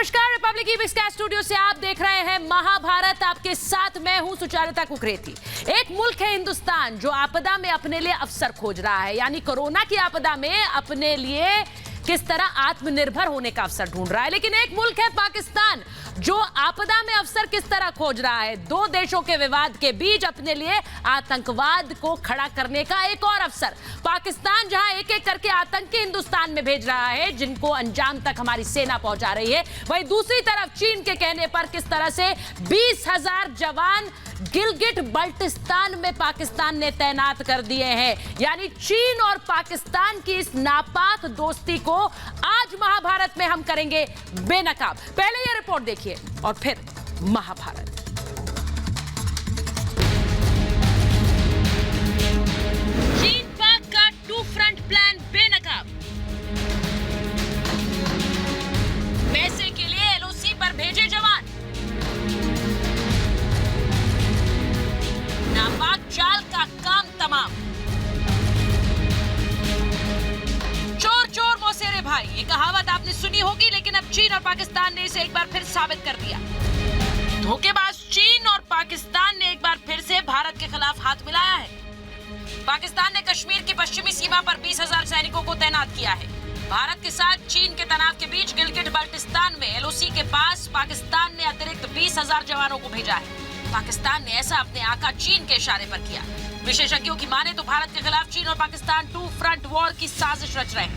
नमस्कार, रिपब्लिक की बिस्कैट स्टूडियो से आप देख रहे हैं महाभारत। आपके साथ मैं हूं सुचारिता कुकरेती। एक मुल्क है हिंदुस्तान जो आपदा में अपने लिए अवसर खोज रहा है, यानी कोरोना की आपदा में अपने लिए किस तरह आत्मनिर्भर होने का अवसर ढूंढ रहा है। लेकिन एक मुल्क है पाकिस्तान जो आपदा में अवसर किस तरह खोज रहा है। दो देशों के विवाद के बीच अपने लिए आतंकवाद को खड़ा करने का एक और अवसर। पाकिस्तान जहां एक एक करके आतंकी हिंदुस्तान में भेज रहा है जिनको अंजाम तक हमारी सेना पहुंचा रही है, वहीं दूसरी तरफ चीन के कहने पर किस तरह से 20,000 जवान गिलगिट बल्टिस्तान में पाकिस्तान ने तैनात कर दिए हैं। यानी चीन और पाकिस्तान की इस नापाक दोस्ती को आज महाभारत में हम करेंगे बेनकाब। पहले यह रिपोर्ट देखिए और फिर महाभारत। चीन पाक का 2 फ्रंट प्लान बेनकाब। पैसे के लिए एलओसी पर भेजे जवान। नापाक चाल का काम तमाम। चोर चोर मौसेरे भाई, ये कहावत आपने सुनी होगी, लेकिन अब चीन और पाकिस्तान ने इसे एक बार फिर साबित कर दिया। धोखेबाज चीन और पाकिस्तान ने एक बार फिर से भारत के खिलाफ हाथ मिलाया है। पाकिस्तान ने कश्मीर की पश्चिमी सीमा पर 20,000 सैनिकों को तैनात किया है। भारत के साथ चीन के तनाव के बीच गिलगिट बल्टिस्तान में एलओसी के पास पाकिस्तान ने अतिरिक्त 20,000 जवानों को भेजा है। पाकिस्तान ने ऐसा अपने आका चीन के इशारे पर किया। विशेषज्ञों की माने तो भारत के खिलाफ चीन और पाकिस्तान 2 फ्रंट वॉर की साजिश रच रहे हैं।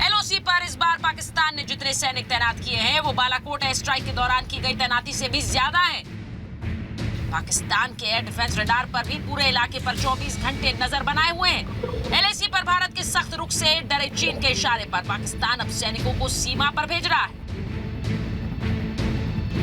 एलओसी पर इस बार पाकिस्तान ने जितने सैनिक तैनात किए हैं वो बालाकोट एयर स्ट्राइक के दौरान की गई तैनाती से भी ज्यादा हैं। पाकिस्तान के एयर डिफेंस रडार पर भी पूरे इलाके पर 24 घंटे नजर बनाए हुए हैं। एलएसी पर भारत के सख्त रुख से डरे चीन के इशारे पर पाकिस्तान अब सैनिकों को सीमा पर भेज रहा है।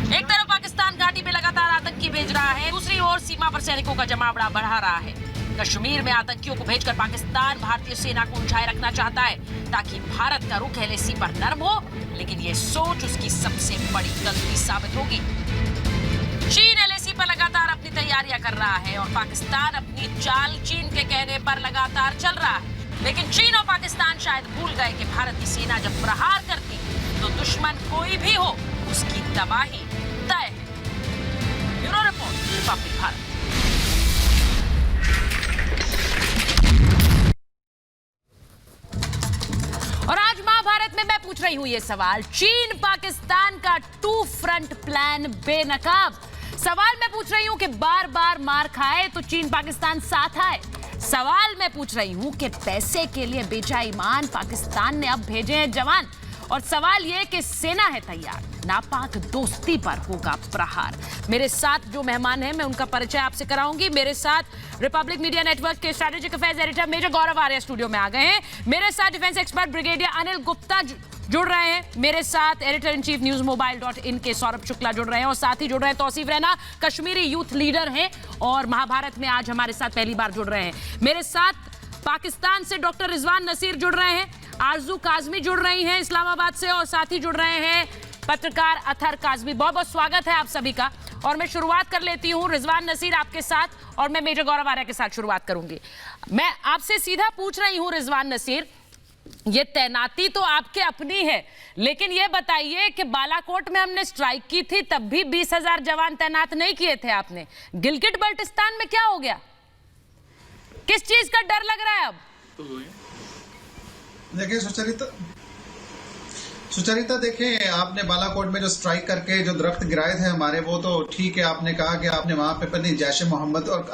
एक तरफ पाकिस्तान घाटी में लगातार आतंकी भेज रहा है, दूसरी ओर सीमा पर सैनिकों का जमावड़ा बढ़ा रहा है। कश्मीर में आतंकियों को भेजकर पाकिस्तान भारतीय सेना को उलझाए रखना चाहता है ताकि भारत का रुख एलएसी पर नरम हो, लेकिन यह सोच उसकी सबसे बड़ी गलती साबित होगी। चीन एलएसी पर लगातार अपनी तैयारियां कर रहा है और पाकिस्तान अपनी चाल चीन के कहने पर लगातार चल रहा है। लेकिन चीन और पाकिस्तान शायद भूल गए कि भारत की सेना जब प्रहार करती तो दुश्मन कोई भी हो उसकी तबाही तय है। Bureau report, Republic Bharat. और आज महाभारत में मैं पूछ रही हूं ये सवाल, चीन पाकिस्तान का 2 फ्रंट प्लान बेनकाब। सवाल मैं पूछ रही हूं कि बार बार मार खाए तो चीन पाकिस्तान साथ आए। सवाल मैं पूछ रही हूं कि पैसे के लिए बेचा ईमान पाकिस्तान ने अब भेजे हैं जवान। और सवाल यह कि सेना है तैयार, नापाक दोस्ती पर होगा प्रहार। मेरे साथ जो मेहमान हैं मैं उनका परिचय आपसे कराऊंगी। मेरे साथ रिपब्लिक मीडिया नेटवर्क के स्ट्रेटेजिक अफेयर्स एडिटर मेजर गौरव आर्य स्टूडियो में आ गए हैं। मेरे साथ defence expert brigadier Anil Gupta जुड़ रहे हैं। मेरे साथ एडिटर इन चीफ newsmobile.in के सौरभ शुक्ला जुड़ रहे हैं और साथ ही जुड़ रहे हैं तौसीफ रैना, कश्मीरी यूथ लीडर हैं और महाभारत में आज हमारे साथ पहली बार जुड़ रहे हैं। मेरे साथ पाकिस्तान से डॉक्टर रिजवान नसीर जुड़ रहे हैं, आरजू काजमी जुड़ रही हैं इस्लामाबाद से और साथ ही जुड़ रहे हैं पत्रकार अथर काजमी। बहुत बहुत स्वागत है आप सभी का। और मैं शुरुआत कर लेती हूं रिजवान नसीर आपके साथ और मैं मेजर गौरव आर्य के साथ शुरुआत करूंगी। मैं आपसे सीधा पूछ रही हूं रिजवान नसीर, ये तैनाती तो आपके अपनी है, लेकिन ये बताइए कि बालाकोट में हमने स्ट्राइक की थी तब भी 20,000 जवान तैनात नहीं किए थे आपने। गिलगिट बल्टिस्तान में क्या हो गया? किस चीज का डर लग रहा है अब? देखिए सुचरिता देखें, आपने बालाकोट में जो स्ट्राइक करके जो दरख्त गिराए थे हमारे, वो तो ठीक है। आपने कहा कि आपने वहां पे पता नहीं जैश मोहम्मद और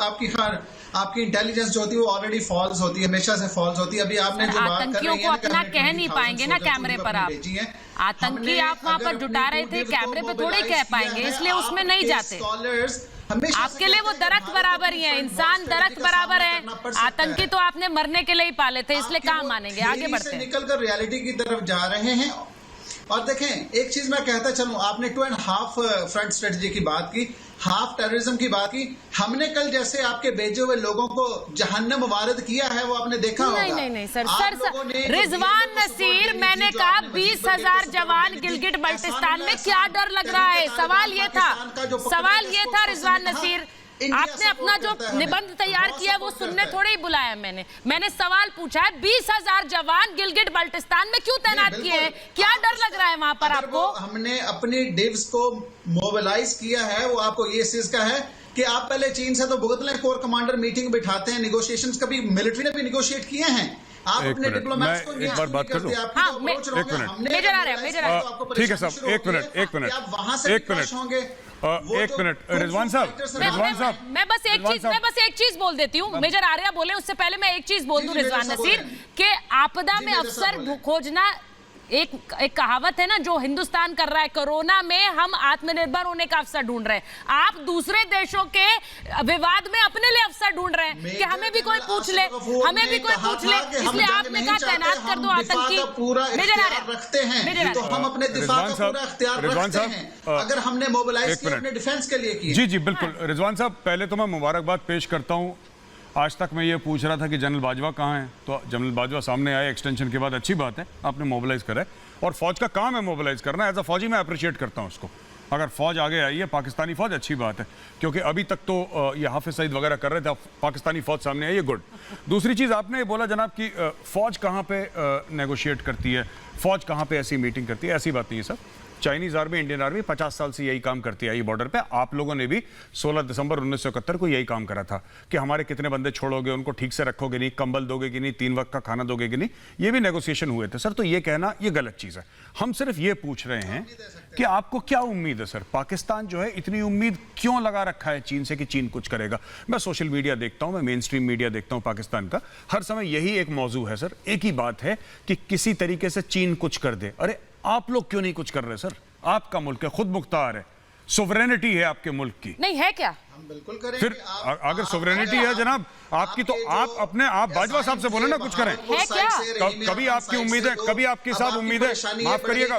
आपकी इंटेलिजेंस जो होती है वो ऑलरेडी फॉल्स होती है, हमेशा से फॉल्स होती है। अभी आपने जो बात कर रही है अपना कह नहीं पाएंगे ना कैमरे पर। आप आतंकी आप वहां पर जुटा रहे थे, कैमरे पे थोड़े कह पाएंगे, इसलिए उसमें नहीं जाते। आपके लिए वो दरख्त बराबर ही है, इंसान दरख्त बराबर है। आतंकी तो आपने मरने के लिए ही पाले थे, इसलिए कहाँ मानेंगे। आगे बढ़ते हैं। निकलकर रियलिटी की तरफ जा रहे हैं। और देखें, एक चीज मैं कहता चलूं, आपने 2.5 फ्रंट स्ट्रेटजी की बात की, हाफ टेररिज्म की बात की। हमने कल जैसे आपके भेजे हुए लोगों को जहन्नम वारिद किया है, वो आपने देखा होगा। नहीं सर रिजवान नसीर, मैंने कहा 20,000 जवान गिलगिट बल्टिस्तान में क्या डर लग रहा है? सवाल ये था रिजवान नसीर, इंडिया आपने अपना सपोर्ट जो करता है हमें। निबंध तैयार बहुत किया है वो सपोर्ट सुनने करता है। थोड़े ही बुलाया मैंने सवाल पूछा है 20,000 जवान गिलगिट बाल्टिस्तान में क्यों तैनात नहीं, किए हैं? बिल्कुल। क्या डर लग रहा है वहां पर अगर आपको? वो हमने अपनी डिव्स को मोबिलाइज किया है, वो आपको ये चीज का है कि आप पहले चीन से तो भुगत लें, कोर कमांडर मीटिंग बिठाते हैं, निगोशिएशंस कभी मिलिट्री ने भी निगोशिएट किए हैं। आप एक अपने मिनट, डिप्लोमेट्स को मैं एक बार बात कर दूं? हाँ, एक मिनट। मेजर आ रहा है। ठीक है साहब, एक मिनट एक मिनट रिजवान साहब मैं बस एक चीज बोल देती हूँ। मेजर आर्या बोले उससे पहले मैं एक चीज बोल जी, दूं जी, मेजर रिजवान साहब नसीर बोलें। के आपदा जी, में मेजर अवसर साहब बोलें। खोजना एक कहावत है ना जो हिंदुस्तान कर रहा है। कोरोना में हम आत्मनिर्भर होने का अवसर ढूंढ रहे हैं, आप दूसरे देशों के विवाद में अपने लिए अवसर ढूंढ रहे हैं कि हमें भी कोई पूछ ले, हमें भी कोई पूछ ले, इसलिए आपने कहा तैनात कर दो आतंकी। मेजर आर्या रखते हैं तो हम अपने दिफा का पूरा इख्तियार रखते हैं अगर हमने मोबिलाइज किया अपने डिफेंस के लिए किया। जी जी बिल्कुल। रिजवान साहब पहले तो मैं मुबारकबाद पेश करता हूं। आज तक मैं ये पूछ रहा था कि जनरल बाजवा कहाँ हैं, तो जनरल बाजवा सामने आए एक्सटेंशन के बाद, अच्छी बात है आपने मोबिलाइज करा है और फौज का काम है मोबिलाइज करना। एज अ फौजी मैं अप्रिशिएट करता हूँ उसको। अगर फौज आगे आई है पाकिस्तानी फौज, अच्छी बात है, क्योंकि अभी तक तो ये हाफिज सईद वगैरह कर रहे थे, पाकिस्तानी फौज सामने आई है, गुड। दूसरी चीज़ आपने ये बोला जनाब कि फौज कहाँ पे नेगोशिएट करती है, फौज कहाँ पे ऐसी मीटिंग करती है, ऐसी बात नहीं है sir. Chinese army, Indian army 50 साल से यही काम करती आई बॉर्डर पे। आप लोगों ने भी 16 दिसंबर 1971 को यही काम करा था कि हमारे कितने बंदे छोड़ोगे, उनको ठीक से रखोगे नहीं, कंबल दोगे कि नहीं, 3 वक्त का खाना दोगे कि नहीं, ये भी नेगोशिएशन हुए थे सर। तो ये कहना ये गलत चीज़ है। हम सिर्फ ये पूछ रहे हैं कि आपको क्या उम्मीद है सर, पाकिस्तान जो है इतनी उम्मीद क्यों लगा रखा है चीन से कि चीन कुछ करेगा? मैं सोशल मीडिया देखता हूं, मैं मेन स्ट्रीम मीडिया देखता हूं पाकिस्तान का, हर समय यही एक मौजू है सर, एक ही बात है कि किसी तरीके से चीन कुछ कर दे। अरे आप लोग क्यों नहीं कुछ कर रहे सर? आपका मुल्क है, खुद मुख्तार है, सोवरेनिटी है आपके मुल्क की, नहीं है क्या? हम बिल्कुल करेंगे। फिर अगर सोवरेनिटी है जनाब आपकी, तो आप अपने आप बाजवा साहब से बोले ना कुछ करें। है क्या? कभी आपकी उम्मीद है, कभी आपके साथ उम्मीद है। माफ करिएगा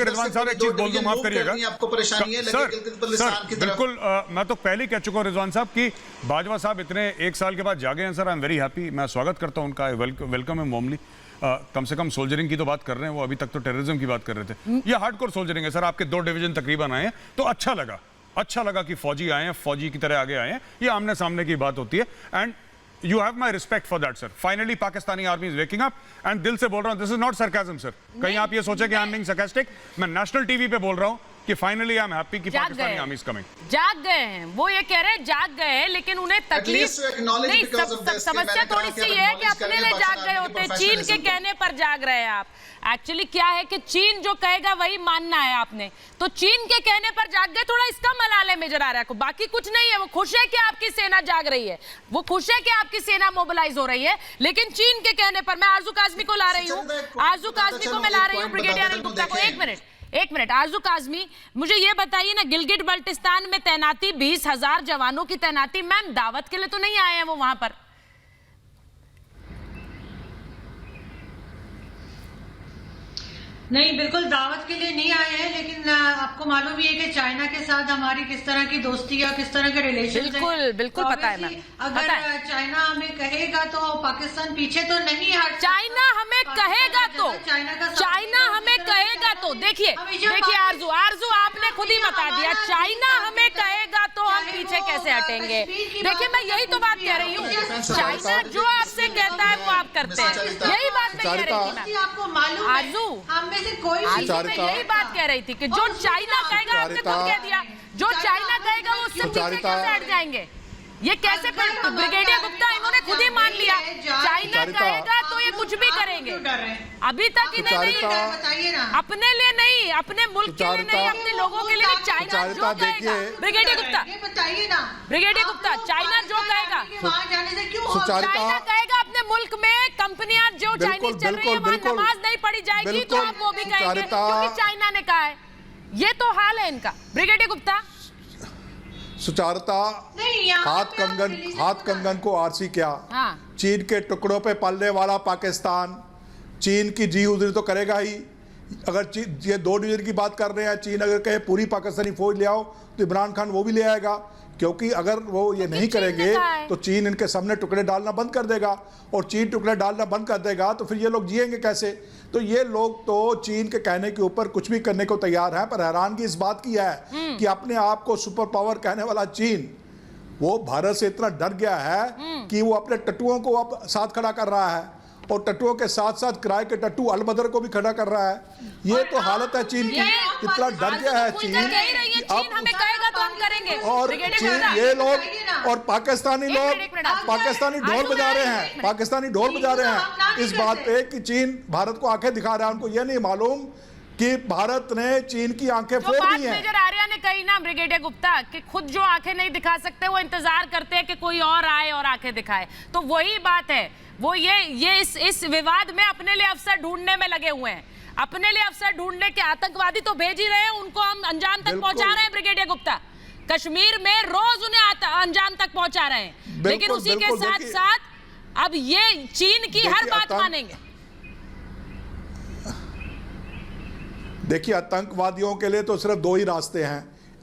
रिजवान साहब, एक चीज बोल दूं, माफ करिएगा आपको परेशानी है सर। बिल्कुल मैं तो पहले ही कह चुका हूं रिजवान साहब कि बाजवा साहब इतने 1 साल के बाद जागे हैं sir. I am very happy, मैं स्वागत करता हूं उनका, वेलकम है वार्मली। कम से कम सोल्जरिंग की तो बात कर रहे हैं, वो अभी तक तो टेररिज्म की बात कर रहे थे। ये हार्डकोर सोल्जरिंग है सर। आपके 2 डिवीजन तकरीबन आए हैं तो अच्छा लगा कि फौजी आए हैं, फौजी की तरह आगे आए हैं। ये आमने सामने की बात होती है and you have my respect for that sir. Finally Pakistani army is waking up and दिल से बोल रहा हूं, this is not sarcasm sir. कहीं आप ये सोचे कि आई एम बीइंग सरकास्टिक। मैं नेशनल टीवी पे बोल रहा हूं कि फाइनली आई एम हैप्पी कि पाकिस्तानी आर्मी इज कमिंग। जाग गए हैं, वो ये कह रहे हैं जाग गए हैं, लेकिन उन्हें तकलीफ नहीं। समस्या थोड़ी सी ये है कि अपने लिए जाग गए होते हैं, चीन के कहने पर जाग रहे हैं आप। एक्चुअली क्या है कि चीन जो कहेगा वही मानना है आपने, तो चीन के कहने पर जाग गए। थोड़ा इसका मलाल है मेजर आर्या को, बाकी कुछ नहीं है। वो खुश है कि आपकी सेना जाग रही है, वो खुश है कि आपकी सेना मोबिलाइज हो रही है, लेकिन चीन के कहने पर। मैं आरजू काज़मी को ला रही हूँ, आरजू काज़मी को मैं ला रही हूँ, ब्रिगेडियर अनिल गुप्ता को। एक मिनट आरजू काज़मी, मुझे ये बताइए ना, गिलगिट बाल्टिस्तान में तैनाती, 20,000 जवानों की तैनाती, मैम दावत के लिए तो नहीं आए हैं वो वहां पर? नहीं, बिल्कुल दावत के लिए नहीं आए हैं, लेकिन आपको मालूम भी है कि चाइना के साथ हमारी किस तरह की दोस्ती है और किस तरह के रिलेशन है। बिल्कुल तो पता है मैम। अगर चाइना हमें कहेगा तो पाकिस्तान पीछे तो नहीं हट। चाइना हमें कहेगा तो, चाइना हमें कहेगा तो, देखिए आरजू आपने खुद ही बता दिया, चाइना हमें कहेगा तो हम पीछे कैसे हटेंगे? देखिए मैं यही तो बात कह रही हूँ, चाइना जो आपसे कहता है वो आप करते हैं, यही बात मैं कह रही थी। आपको मालूम आरजू कोई मैं यही बात कह रही थी कि जो चाइना कहेगा, आपने खुद कह दिया, जो चाइना कहेगा वो उससे पीछे कैसे हट जाएंगे? ये कैसे? ब्रिगेडियर गुप्ता इन्होंने खुद ही मान लिया, चाइना कहेगा तो ये कुछ भी करेंगे। अभी तक इन्हें नहीं, अपने लिए नहीं, अपने मुल्क के लिए नहीं, अपने लोगों के लिए नहीं, चाइना जो कहेगा। ब्रिगेडियर गुप्ता, बताइए ना, ब्रिगेडियर गुप्ता, चाइना जो कहेगा, वहाँ जाने से क्यों? चाइना कहेगा अपने मुल्क में कंपनियां जो चाइनीज चल रही है वहाँ नमाज नहीं पढ़ी जाएगी, तो आप वो भी कहेंगे क्योंकि चाइना ने कहा है। ये तो हाल है इनका। ब्रिगेडियर गुप्ता, सुचारुता, हाथ कंगन को आरसी क्या? हाँ। चीन के टुकड़ों पे पलने वाला पाकिस्तान चीन की जी उधरी तो करेगा ही। अगर ये 2 डिवीजन की बात कर रहे हैं, चीन अगर कहे पूरी पाकिस्तानी फौज ले आओ तो इमरान खान वो भी ले आएगा, क्योंकि अगर वो ये नहीं करेंगे तो चीन इनके सामने टुकड़े डालना बंद कर देगा, और चीन टुकड़े डालना बंद कर देगा तो फिर ये लोग जिएंगे कैसे? तो ये लोग तो चीन के कहने के ऊपर कुछ भी करने को तैयार हैं। पर हैरानगी इस बात की है कि अपने आप को सुपर पावर कहने वाला चीन वो भारत से इतना डर गया है कि वो अपने टट्टुओं को अब साथ खड़ा कर रहा है और टट्टुओं के साथ साथ किराए के टट्टू अलबदर को भी खड़ा कर रहा है। ये तो हालत है चीन की, इतना डर गया है चीन। चीन हमें कहेगा तो हम करेंगे। और चीन, ये लोग और पाकिस्तानी ढोल बजा रहे हैं, पाकिस्तानी ढोल बजा रहे हैं इस बात पे कि चीन भारत को आंखें दिखा रहा है। उनको ये नहीं मालूम कि भारत ने चीन की आंखें फोड़ दी हैं। मेजर आर्या ने कही ना ब्रिगेडियर गुप्ता कि खुद जो आंखें नहीं दिखा सकते वो इंतजार करते हैं कि कोई और आए और आंखें दिखाए। तो वही बात है, वो ये इस विवाद में अपने लिए अवसर ढूंढने में लगे हुए हैं। अपने लिए अवसर ढूंढने के आतंकवादी तो भेज ही रहे हैं, उनको हम अंजाम तक पहुंचा रहे हैं। ब्रिगेडियर गुप्ता, कश्मीर में रोज उन्हें अंजाम तक पहुंचा रहे हैं, लेकिन उसी के साथ साथ अब ये चीन की हर बात मानेंगे। देखिए, आतंकवादियों के लिए तो सिर्फ दो ही रास्ते हैं।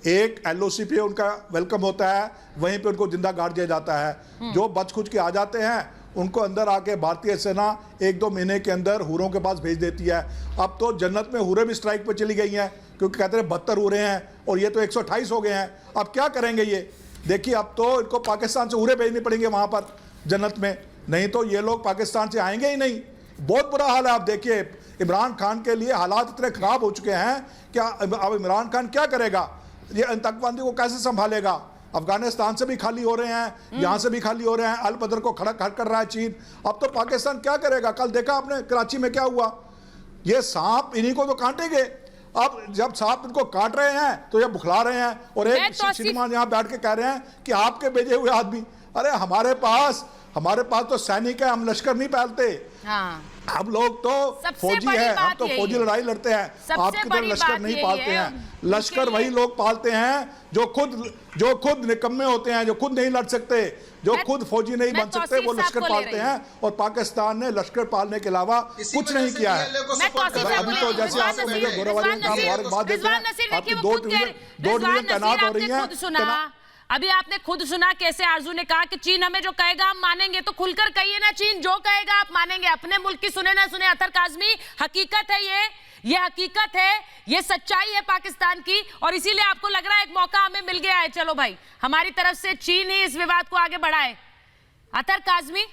एक, एलओसी पे उनका वेलकम होता है, वहीं पे उनको जिंदा गाड़ दिया जाता है। जो बच खुच के आ जाते हैं उनको अंदर आके भारतीय सेना 1-2 महीने के अंदर हुरों के पास भेज देती है। अब तो जन्नत में हुरें भी स्ट्राइक पे चली गई हैं, क्योंकि कहते हैं 72 हुरें हैं और ये तो 128 हो गए हैं। अब क्या करेंगे ये? देखिए, अब तो इनको पाकिस्तान से हुरें भेजनी पड़ेंगे वहाँ पर जन्नत में, नहीं तो ये लोग पाकिस्तान से आएंगे ही नहीं। बहुत बुरा हाल है। आप देखिए, इमरान खान के लिए हालात इतने खराब हो चुके हैं कि अब इमरान खान क्या करेगा? ये आतंकवादी को कैसे संभालेगा? अफगानिस्तान से भी खाली हो रहे हैं, यहां से भी खाली हो रहे हैं, अल बदर को खड़ा कर रहा है चीन। अब तो पाकिस्तान क्या करेगा? कल देखा आपने कराची में क्या हुआ? ये सांप इन्हीं को तो काटेंगे। अब जब सांप इनको काट रहे हैं तो ये बुखला रहे हैं और एक श्रीमान यहां बैठ के कह रहे हैं कि आपके भेजे हुए आदमी। अरे हमारे पास तो सैनिक है, हम लश्कर नहीं पालते। हम लोग तो फौजी हैं, हम तो फौजी लड़ाई लड़ते हैं। आपकी तरह लश्कर नहीं पालते हैं। लश्कर वही लोग पालते हैं जो खुद निकम्मे होते हैं, जो खुद नहीं लड़ सकते, जो खुद फौजी नहीं बन सकते, वो लश्कर पालते हैं। और पाकिस्तान ने लश्कर पालने के अलावा कुछ नहीं किया है। अभी तो जैसे आप गोरावाली का मुबारकबाद देते हैं, आपकी 2 डिवीजन तैनात हो रही है। अभी आपने खुद सुना कैसे आरजू ने कहा कि चीन हमें जो कहेगा हम मानेंगे। तो खुलकर कहिए ना, चीन जो कहेगा आप मानेंगे। अपने मुल्क की सुने ना सुने अतर काज़मी, हकीकत है ये हकीकत है, ये सच्चाई है पाकिस्तान की। और इसीलिए आपको लग रहा है एक मौका हमें मिल गया है, चलो भाई हमारी तरफ से चीन ही इस विवाद को आगे बढ़ाए। अतर काज़मी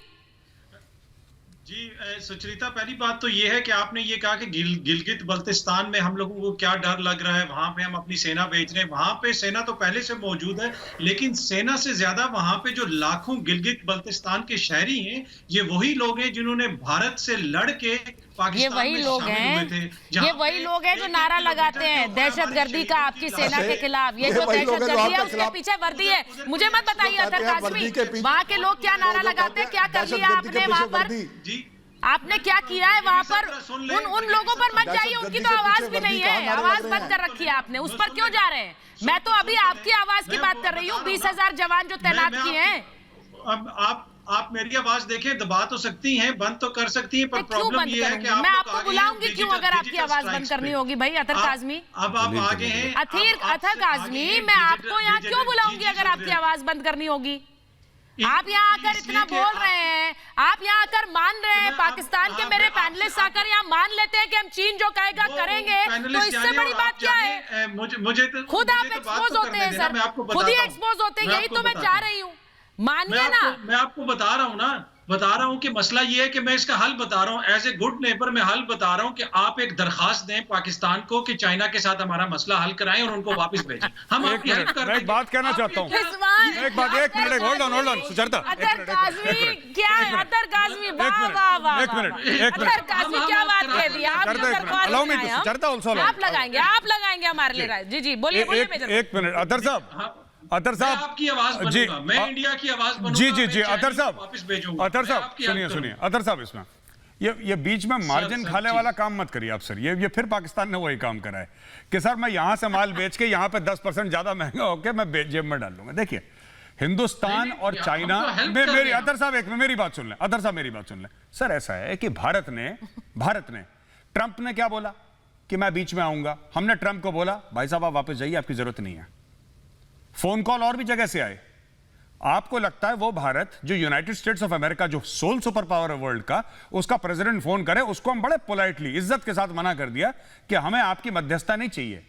जी, सुचरिता, पहली बात तो ये है कि आपने ये कहा कि गिलगित बल्तिस्तान में हम लोगों को क्या डर लग रहा है, वहां पे हम अपनी सेना भेज रहे हैं। वहां पे सेना तो पहले से मौजूद है, लेकिन सेना से ज्यादा वहां पे जो लाखों गिलगित बल्तिस्तान के शहरी हैं, ये वही लोग हैं जिन्होंने भारत से लड़ के पाकिस्तान में शामिल हुए थे। ये वही लोग हैं जो नारा लगाते हैं दहशतगर्दी का आपकी सेना के खिलाफ। ये जो दहशतगर्दी है उसके पीछे वर्दी है। मुझे मत बताइए अतर काज़मी, वहाँ के लोग क्या नारा लगाते हैं, क्या कर लिया आपने वहाँ पर? आपने क्या किया है वहाँ पर? उन लोगों पर मत जाइए, उनकी तो आवाज भी नहीं है, आवाज बंद कर रखी है आपने। उस पर क्यों जा रहे हैं? मैं तो अभी आपकी आवाज की बात कर रही हूँ। 20,000 जवान जो तैनात किए हैं। अब आप मेरी आवाज देखें, दबा तो सकती हैं, बंद तो कर सकती हैं, पर प्रॉब्लम ये है कि मैं आपको बुलाऊंगी क्यों अगर आपकी आवाज बंद करनी होगी भाई अतर काज़मी? अब आप आगे हैं अतर काज़मी, मैं आपको यहाँ क्यों बुलाऊंगी अगर आपकी आवाज बंद करनी होगी? आप यहाँ आकर इतना बोल रहे हैं, आप यहाँ आकर मान रहे हैं, पाकिस्तान के मेरे पैनलिस्ट आकर यहाँ मान लेते हैं कि हम चीन जो कहेगा करेंगे, तो इससे बड़ी बात क्या है? मुझे खुद आप एक्सपोज होते हैं सर, खुद ही एक्सपोज होते हैं। यही तो मैं चाह रही हूँ, मानिए ना। मैं आपको बता रहा हूँ कि मसला ये है कि मैं इसका हल बता रहा हूँ। एज ए गुड नेबर मैं हल बता रहा हूँ कि आप एक दरखास्त दें पाकिस्तान को कि चाइना के साथ हमारा मसला हल कराएं और उनको वापस भेजें। हम आपकी हेल्प कर मैं एक बात कहना चाहता हूँ। एक मिनट होल्ड ऑन सुचरिता। अतर काज़मी क्या है? अतर काज़मी वाह एक मिनट अतर काज़मी क्या बात कह दी आप? आप लगाएंगे हमारे लिए। जी बोलिए। एक मिनट अतर साहब आपकी आवाज बनूंगा, मैं इंडिया की आवाज बनूंगा। जी अतर साहब, वापस भेजूंगा। अतर साहब सुनिए अतर साहब, इसमें ये बीच में मार्जिन खाने वाला काम मत करिए आप सर। ये फिर पाकिस्तान ने वही काम करा है कि सर मैं यहां से माल बेच के यहां पे 10% ज्यादा महंगा होके मैं जेब में डाल लूंगा। देखिए, हिंदुस्तान और चाइना में मेरी अतर साहब मेरी बात सुन लें। अतर साहब मेरी बात सुन लें सर। ऐसा है कि भारत ने ट्रंप ने क्या बोला कि मैं बीच में आऊंगा। हमने ट्रंप को बोला भाई साहब आप वापस जाइए, आपकी जरूरत नहीं है। फोन कॉल और भी जगह से आए। आपको लगता है वो भारत जो यूनाइटेड स्टेट्स ऑफ अमेरिका, जो सोल सुपर पावर है वर्ल्ड का, उसका प्रेसिडेंट फोन करे, उसको हम बड़े पोलाइटली इज्जत के साथ मना कर दिया कि हमें आपकी मध्यस्थता नहीं चाहिए।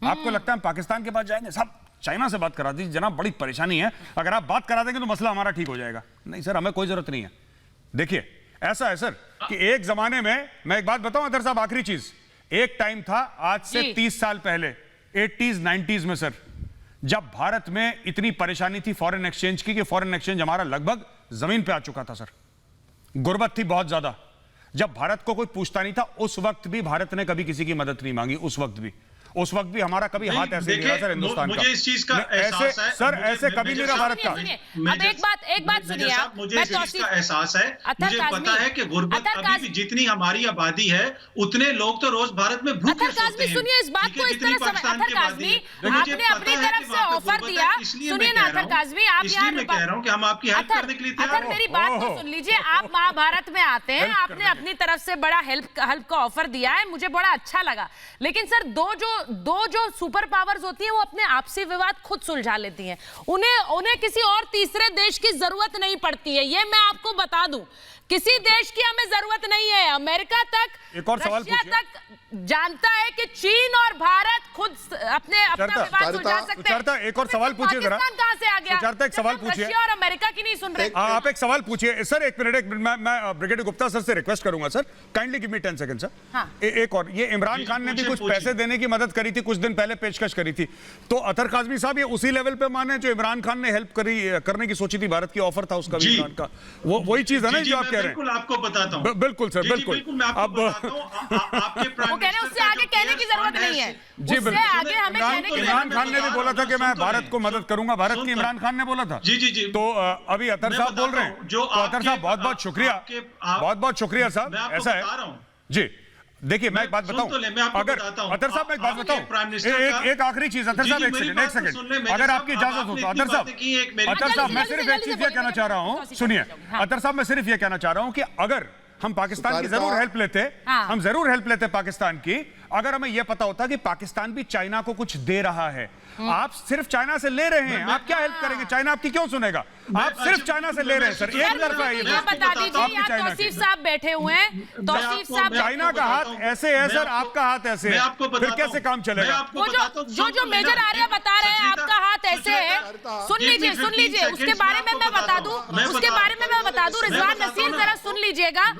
आपको लगता है हम पाकिस्तान के पास जाएंगे? साहब चाइना से बात करा दीजिए जनाब, बड़ी परेशानी है, अगर आप बात करा देंगे तो मसला हमारा ठीक हो जाएगा। नहीं सर, हमें कोई जरूरत नहीं है। देखिए ऐसा है सर कि एक जमाने में, मैं एक बात बताऊं अदर साहब, आखिरी चीज, एक टाइम था आज से 30 साल पहले 80s 90s में सर, जब भारत में इतनी परेशानी थी फॉरेन एक्सचेंज की कि फॉरेन एक्सचेंज हमारा लगभग जमीन पे आ चुका था सर। गुर्बत थी बहुत ज्यादा, जब भारत को कोई पूछता नहीं था, उस वक्त भी भारत ने कभी किसी की मदद नहीं मांगी। उस वक्त भी हमारा कभी हाथ ऐसे नहीं रहा सर हिंदुस्तान का। मुझे इस चीज का एहसास है सर, ऐसे कभी नहीं रहा भारत का। अब एक बात सुनिए आप, मुझे इस चीज का एहसास है, मुझे पता है कि गुर्बत अभी भी जितनी हमारी आबादी है उतने लोग तो रोज भारत में भूखे सोते हैं। सुनिए इस बात को इस तरह से, अतर काज़मी आपने अपनी तरफ से ऑफर दिया, सुनिए ना अतर काज़मी, आप इसलिए मैं कह रहा हूँ कि हम आपकी हेल्प करने के लिए तैयार हैं। मेरी बात तो सुन लीजिए, आप महाभारत में आते हैं, आपने अपनी तरफ से बड़ा हेल्प का ऑफर दिया है, मुझे बड़ा अच्छा लगा। लेकिन सर दो जो सुपर पावर्स होती हैं वो अपने आपसी विवाद खुद सुलझा लेती हैं, उन्हें किसी और तीसरे देश की जरूरत नहीं पड़ती है। ये मैं आपको बता दूं, किसी देश की हमें जरूरत नहीं है। अमेरिका तक, एक और सवाल रशिया तक जानता है कि चीन और भारत खुद अपना विवाद सुलझा सकते हैं। एक और सवाल पूछिए जरा, पाकिस्तान कहां से आ गया? सुचरिता एक सवाल पूछिए। रशिया और अमेरिका की नहीं सुन रहे। आप एक सवाल पूछिए सर, एक मिनट मैं ब्रिगेडियर गुप्ता सर से रिक्वेस्ट करूंगा sir, kindly give me 10 second sir. हाँ। एक और, ये इमरान खान ने भी कुछ पैसे देने की मदद करी थी, कुछ दिन पहले पेशकश करी थी, तो अतर काज़मी साहब ये उसी लेवल पे माने जो इमरान खान ने हेल्प करने की सोची थी, भारत की ऑफर था उसका भी इमरान का, वही चीज है ना जो आप कह रहे हैं? बिल्कुल आपको बताता हूँ। बिल्कुल सर, बिल्कुल। मैं आपको बताता हूँ, आपके वो कह रहे हैं उससे आगे कहने की जरूरत नहीं है, जी बिल्कुल। आगे हमें कहने की इमरान खान ने भी बोला था कि मैं भारत को मदद करूंगा, भारत की इमरान खान ने बोला था। जी। तो अभी अतर साहब बोल रहे हैं, तो अतर साहब बहुत बहुत शुक्रिया, बहुत बहुत शुक्रिया साहब। ऐसा है जी, देखिए मैं एक बात बताऊं, अगर अतर साहब मैं एक बात बताऊं, एक आखिरी चीज अतर साहब, एक सेकंड अगर आपकी इजाजत हो तो। अतर साहब मैं सिर्फ एक चीज ये कहना चाह रहा हूं, सुनिए अतर साहब, मैं सिर्फ ये कहना चाह रहा हूं कि अगर हम पाकिस्तान की जरूर हेल्प लेते, हम जरूर हेल्प लेते पाकिस्तान की, अगर हमें यह पता होता कि पाकिस्तान भी चाइना को कुछ दे रहा है। आप सिर्फ चाइना से ले रहे हैं, आप क्या हेल्प करेंगे? चाइना आपकी क्यों सुनेगा? आप सिर्फ चाइना से ले रहे हैं सर, एक तरफा है ये। बता दीजिए, तौसीफ साहब बैठे हुए हैं, तौसीफ साहब, चाइना का हाथ ऐसे है सर, आपका हाथ ऐसे है, फिर कैसे काम चलेगा? वो जो मेजर आर्या बता रहे हैं आपका हाथ ऐसे है, सुन लीजिए, उसके बारे में मैं बता दूं, रिजवान नसीर जरा सुन लीजिएगा,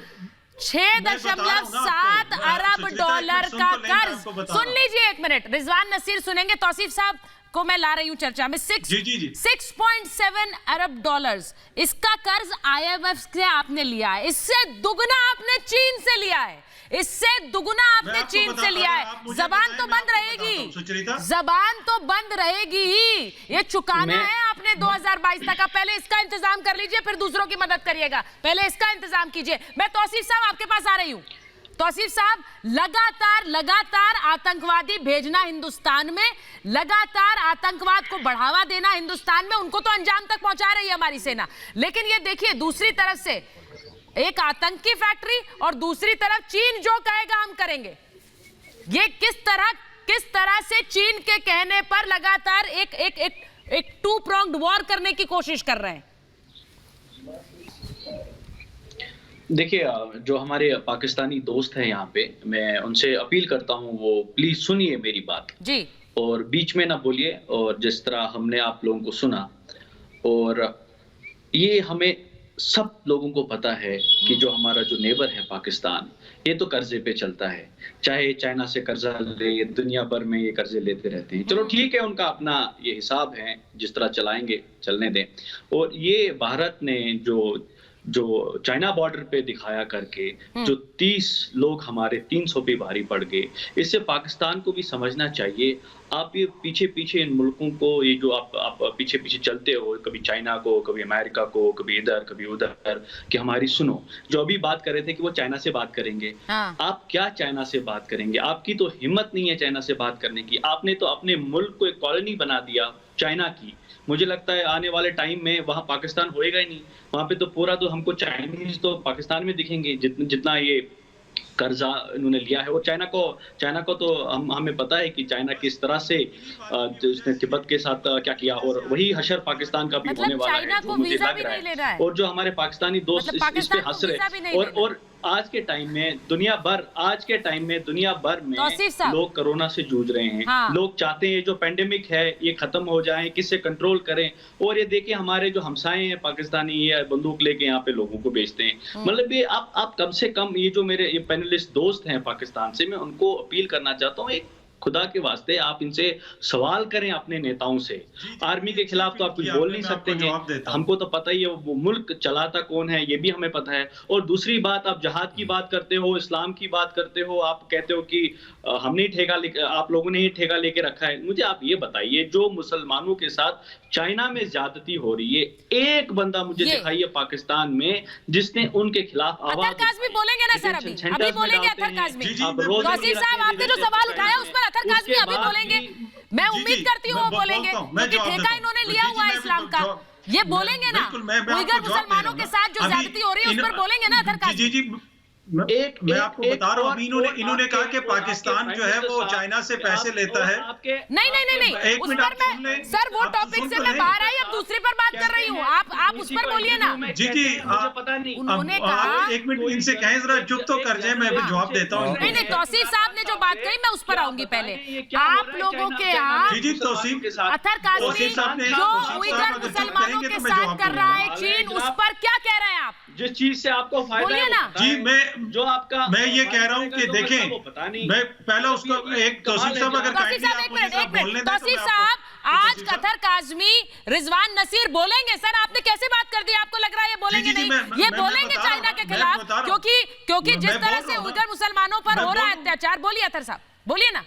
6.7 अरब डॉलर का कर्ज, सुन लीजिए एक मिनट, रिजवान नसीर सुनेंगे, तौसीफ साहब को मैं ला रही हूं चर्चा में। 6.7 अरब डॉलर्स इसका कर्ज IMF से आपने लिया है, इससे दुगना आपने चीन से लिया है, इससे दुगना आपने चीन से लिया है। जबान तो बंद रहेगी, जबान तो बंद रहेगी ही, ये चुकाना है आपने 2022 तक का। पहले इसका इंतजाम कर लीजिए, फिर दूसरों की मदद करिएगा, पहले इसका इंतजाम कीजिए। मैं तौसीफ साहब आपके पास आ रही हूं। तौसीफ साहब, लगातार आतंकवादी भेजना हिंदुस्तान में, लगातार आतंकवाद को बढ़ावा देना हिंदुस्तान में, उनको तो अंजाम तक पहुंचा रही है हमारी सेना। लेकिन ये देखिए दूसरी तरफ से एक आतंकी फैक्ट्री और दूसरी तरफ चीन जो कहेगा हम करेंगे। ये किस तरह से चीन के कहने पर लगातार एक टू प्रोंग्ड वॉर करने की कोशिश कर रहे हैं। देखिए, जो हमारे पाकिस्तानी दोस्त हैं यहाँ पे, मैं उनसे अपील करता हूँ वो प्लीज सुनिए मेरी बात जी, और बीच में ना बोलिए। और जिस तरह हमने आप लोगों को सुना, और ये हमें सब लोगों को पता है कि जो हमारा जो नेबर है पाकिस्तान, ये तो कर्जे पे चलता है, चाहे चाइना से कर्जा ले, दुनिया भर में ये कर्जे लेते रहते हैं। चलो ठीक है, उनका अपना ये हिसाब है, जिस तरह चलाएंगे चलने दें। और ये भारत ने जो चाइना बॉर्डर पे दिखाया करके जो 30 लोग हमारे 300 पे भारी पड़ गए, इससे पाकिस्तान को भी समझना चाहिए। आप ये पीछे इन मुल्कों को, ये जो आप पीछे चलते हो, कभी चाइना को, कभी अमेरिका को, कभी इधर कभी उधर, कि हमारी सुनो। जो अभी बात कर रहे थे कि वो चाइना से बात करेंगे, आप क्या चाइना से बात करेंगे? आपकी तो हिम्मत नहीं है चाइना से बात करने की। आपने तो अपने मुल्क को एक कॉलोनी बना दिया चाइना की। मुझे लगता है आने वाले टाइम में वहां पाकिस्तान होएगा ही नहीं, वहां पे तो पूरा तो हमको चाइनीज तो पाकिस्तान में दिखेंगे, जितना ये कर्जा इन्होंने लिया है। और चाइना को तो हमें पता है कि चाइना किस तरह से उसने तिब्बत के साथ क्या किया, और वही हशर पाकिस्तान का भी होने वाला है, मुझे लग रहा है। और जो हमारे पाकिस्तानी दोस्त इस पे हंस रहे, आज के टाइम में दुनिया भर में तौसीफ साहब। लोग कोरोना से जूझ रहे हैं। हाँ। लोग चाहते हैं जो पेंडेमिक है ये खत्म हो जाए, किससे कंट्रोल करें। और ये देखिए हमारे जो हमसाए हैं पाकिस्तानी, ये बंदूक लेके यहाँ पे लोगों को बेचते हैं। मतलब ये आप कम से कम ये जो मेरे ये पैनलिस्ट दोस्त हैं पाकिस्तान से, मैं उनको अपील करना चाहता हूँ, एक खुदा के वास्ते आप इनसे सवाल करें अपने नेताओं से। आर्मी के खिलाफ तो आप कुछ बोल नहीं सकते हैं, हमको तो पता ही है वो मुल्क चलाता कौन है, ये भी हमें पता है। और दूसरी बात, आप जहाद की बात करते हो, इस्लाम की बात करते हो, आप कहते हो कि हमने आप लोगों ने ही ठेका लेके रखा है। मुझे आप ये बताइए, जो मुसलमानों के साथ चाइना में ज्यादती हो रही है, एक बंदा मुझे दिखाइए पाकिस्तान में जिसने उनके खिलाफ आवाज। अतर काज़मी बोलेंगे ना सर, अभी बोलेंगे अतर काज़मी। तौसीफ साहब, आपने जो सवाल उठाया उस पर अतर काज़मी अभी बोलेंगे। मैं उम्मीद करती हूँ वो बोलेंगे, क्योंकि ठेका इन्होंने लिया हुआ है इस्लाम का। ये बोलेंगे ना, उइगर मुसलमानों के साथ जो ज्यादती हो रही है उस पर बोलेंगे ना अतर काज़मी। मैं आपको बता रहा हूँ, अभी इन्होंने कहा कि पाकिस्तान जो है वो चाइना से पैसे लेता है। नहीं, उस पर मैं सर वो टॉपिक से मैं बाहर आई, अब दूसरे पर बात कर रही हूँ। आप उस पर बोलिए ना। जी मुझे पता नहीं, उन्होंने कहा, एक मिनट इनसे कहें जरा चुप तो कर जाए, मैं भी जवाब देता हूँ। नहीं, तौसीफ साहब ने जो बात कही मैं उस पर आऊंगी। पहले आप लोगों के यहाँ जी तौसीफ अतर काज़मी जो उइगर मुसलमानों के साथ कर रहा है चीन, उस पर क्या कह रहे हैं आप? जिस चीज से आपको फायदा बोलिए ना। जी मैं ये कह रहा हूँ कि देखें, मैं पहला उसको एक तौसीफ साहब अगर तौसीफ साहब एक मिनट, तौसीफ साहब आज अतर काज़मी रिजवान नसीर बोलेंगे। सर आपने कैसे बात कर दी, आपको लग रहा है ये बोलेंगे नहीं? ये बोलेंगे चाइना के खिलाफ, क्योंकि जिस तरह से उइगर मुसलमानों पर हो रहा है अत्याचार। बोलिए अतर साहब, बोलिए ना।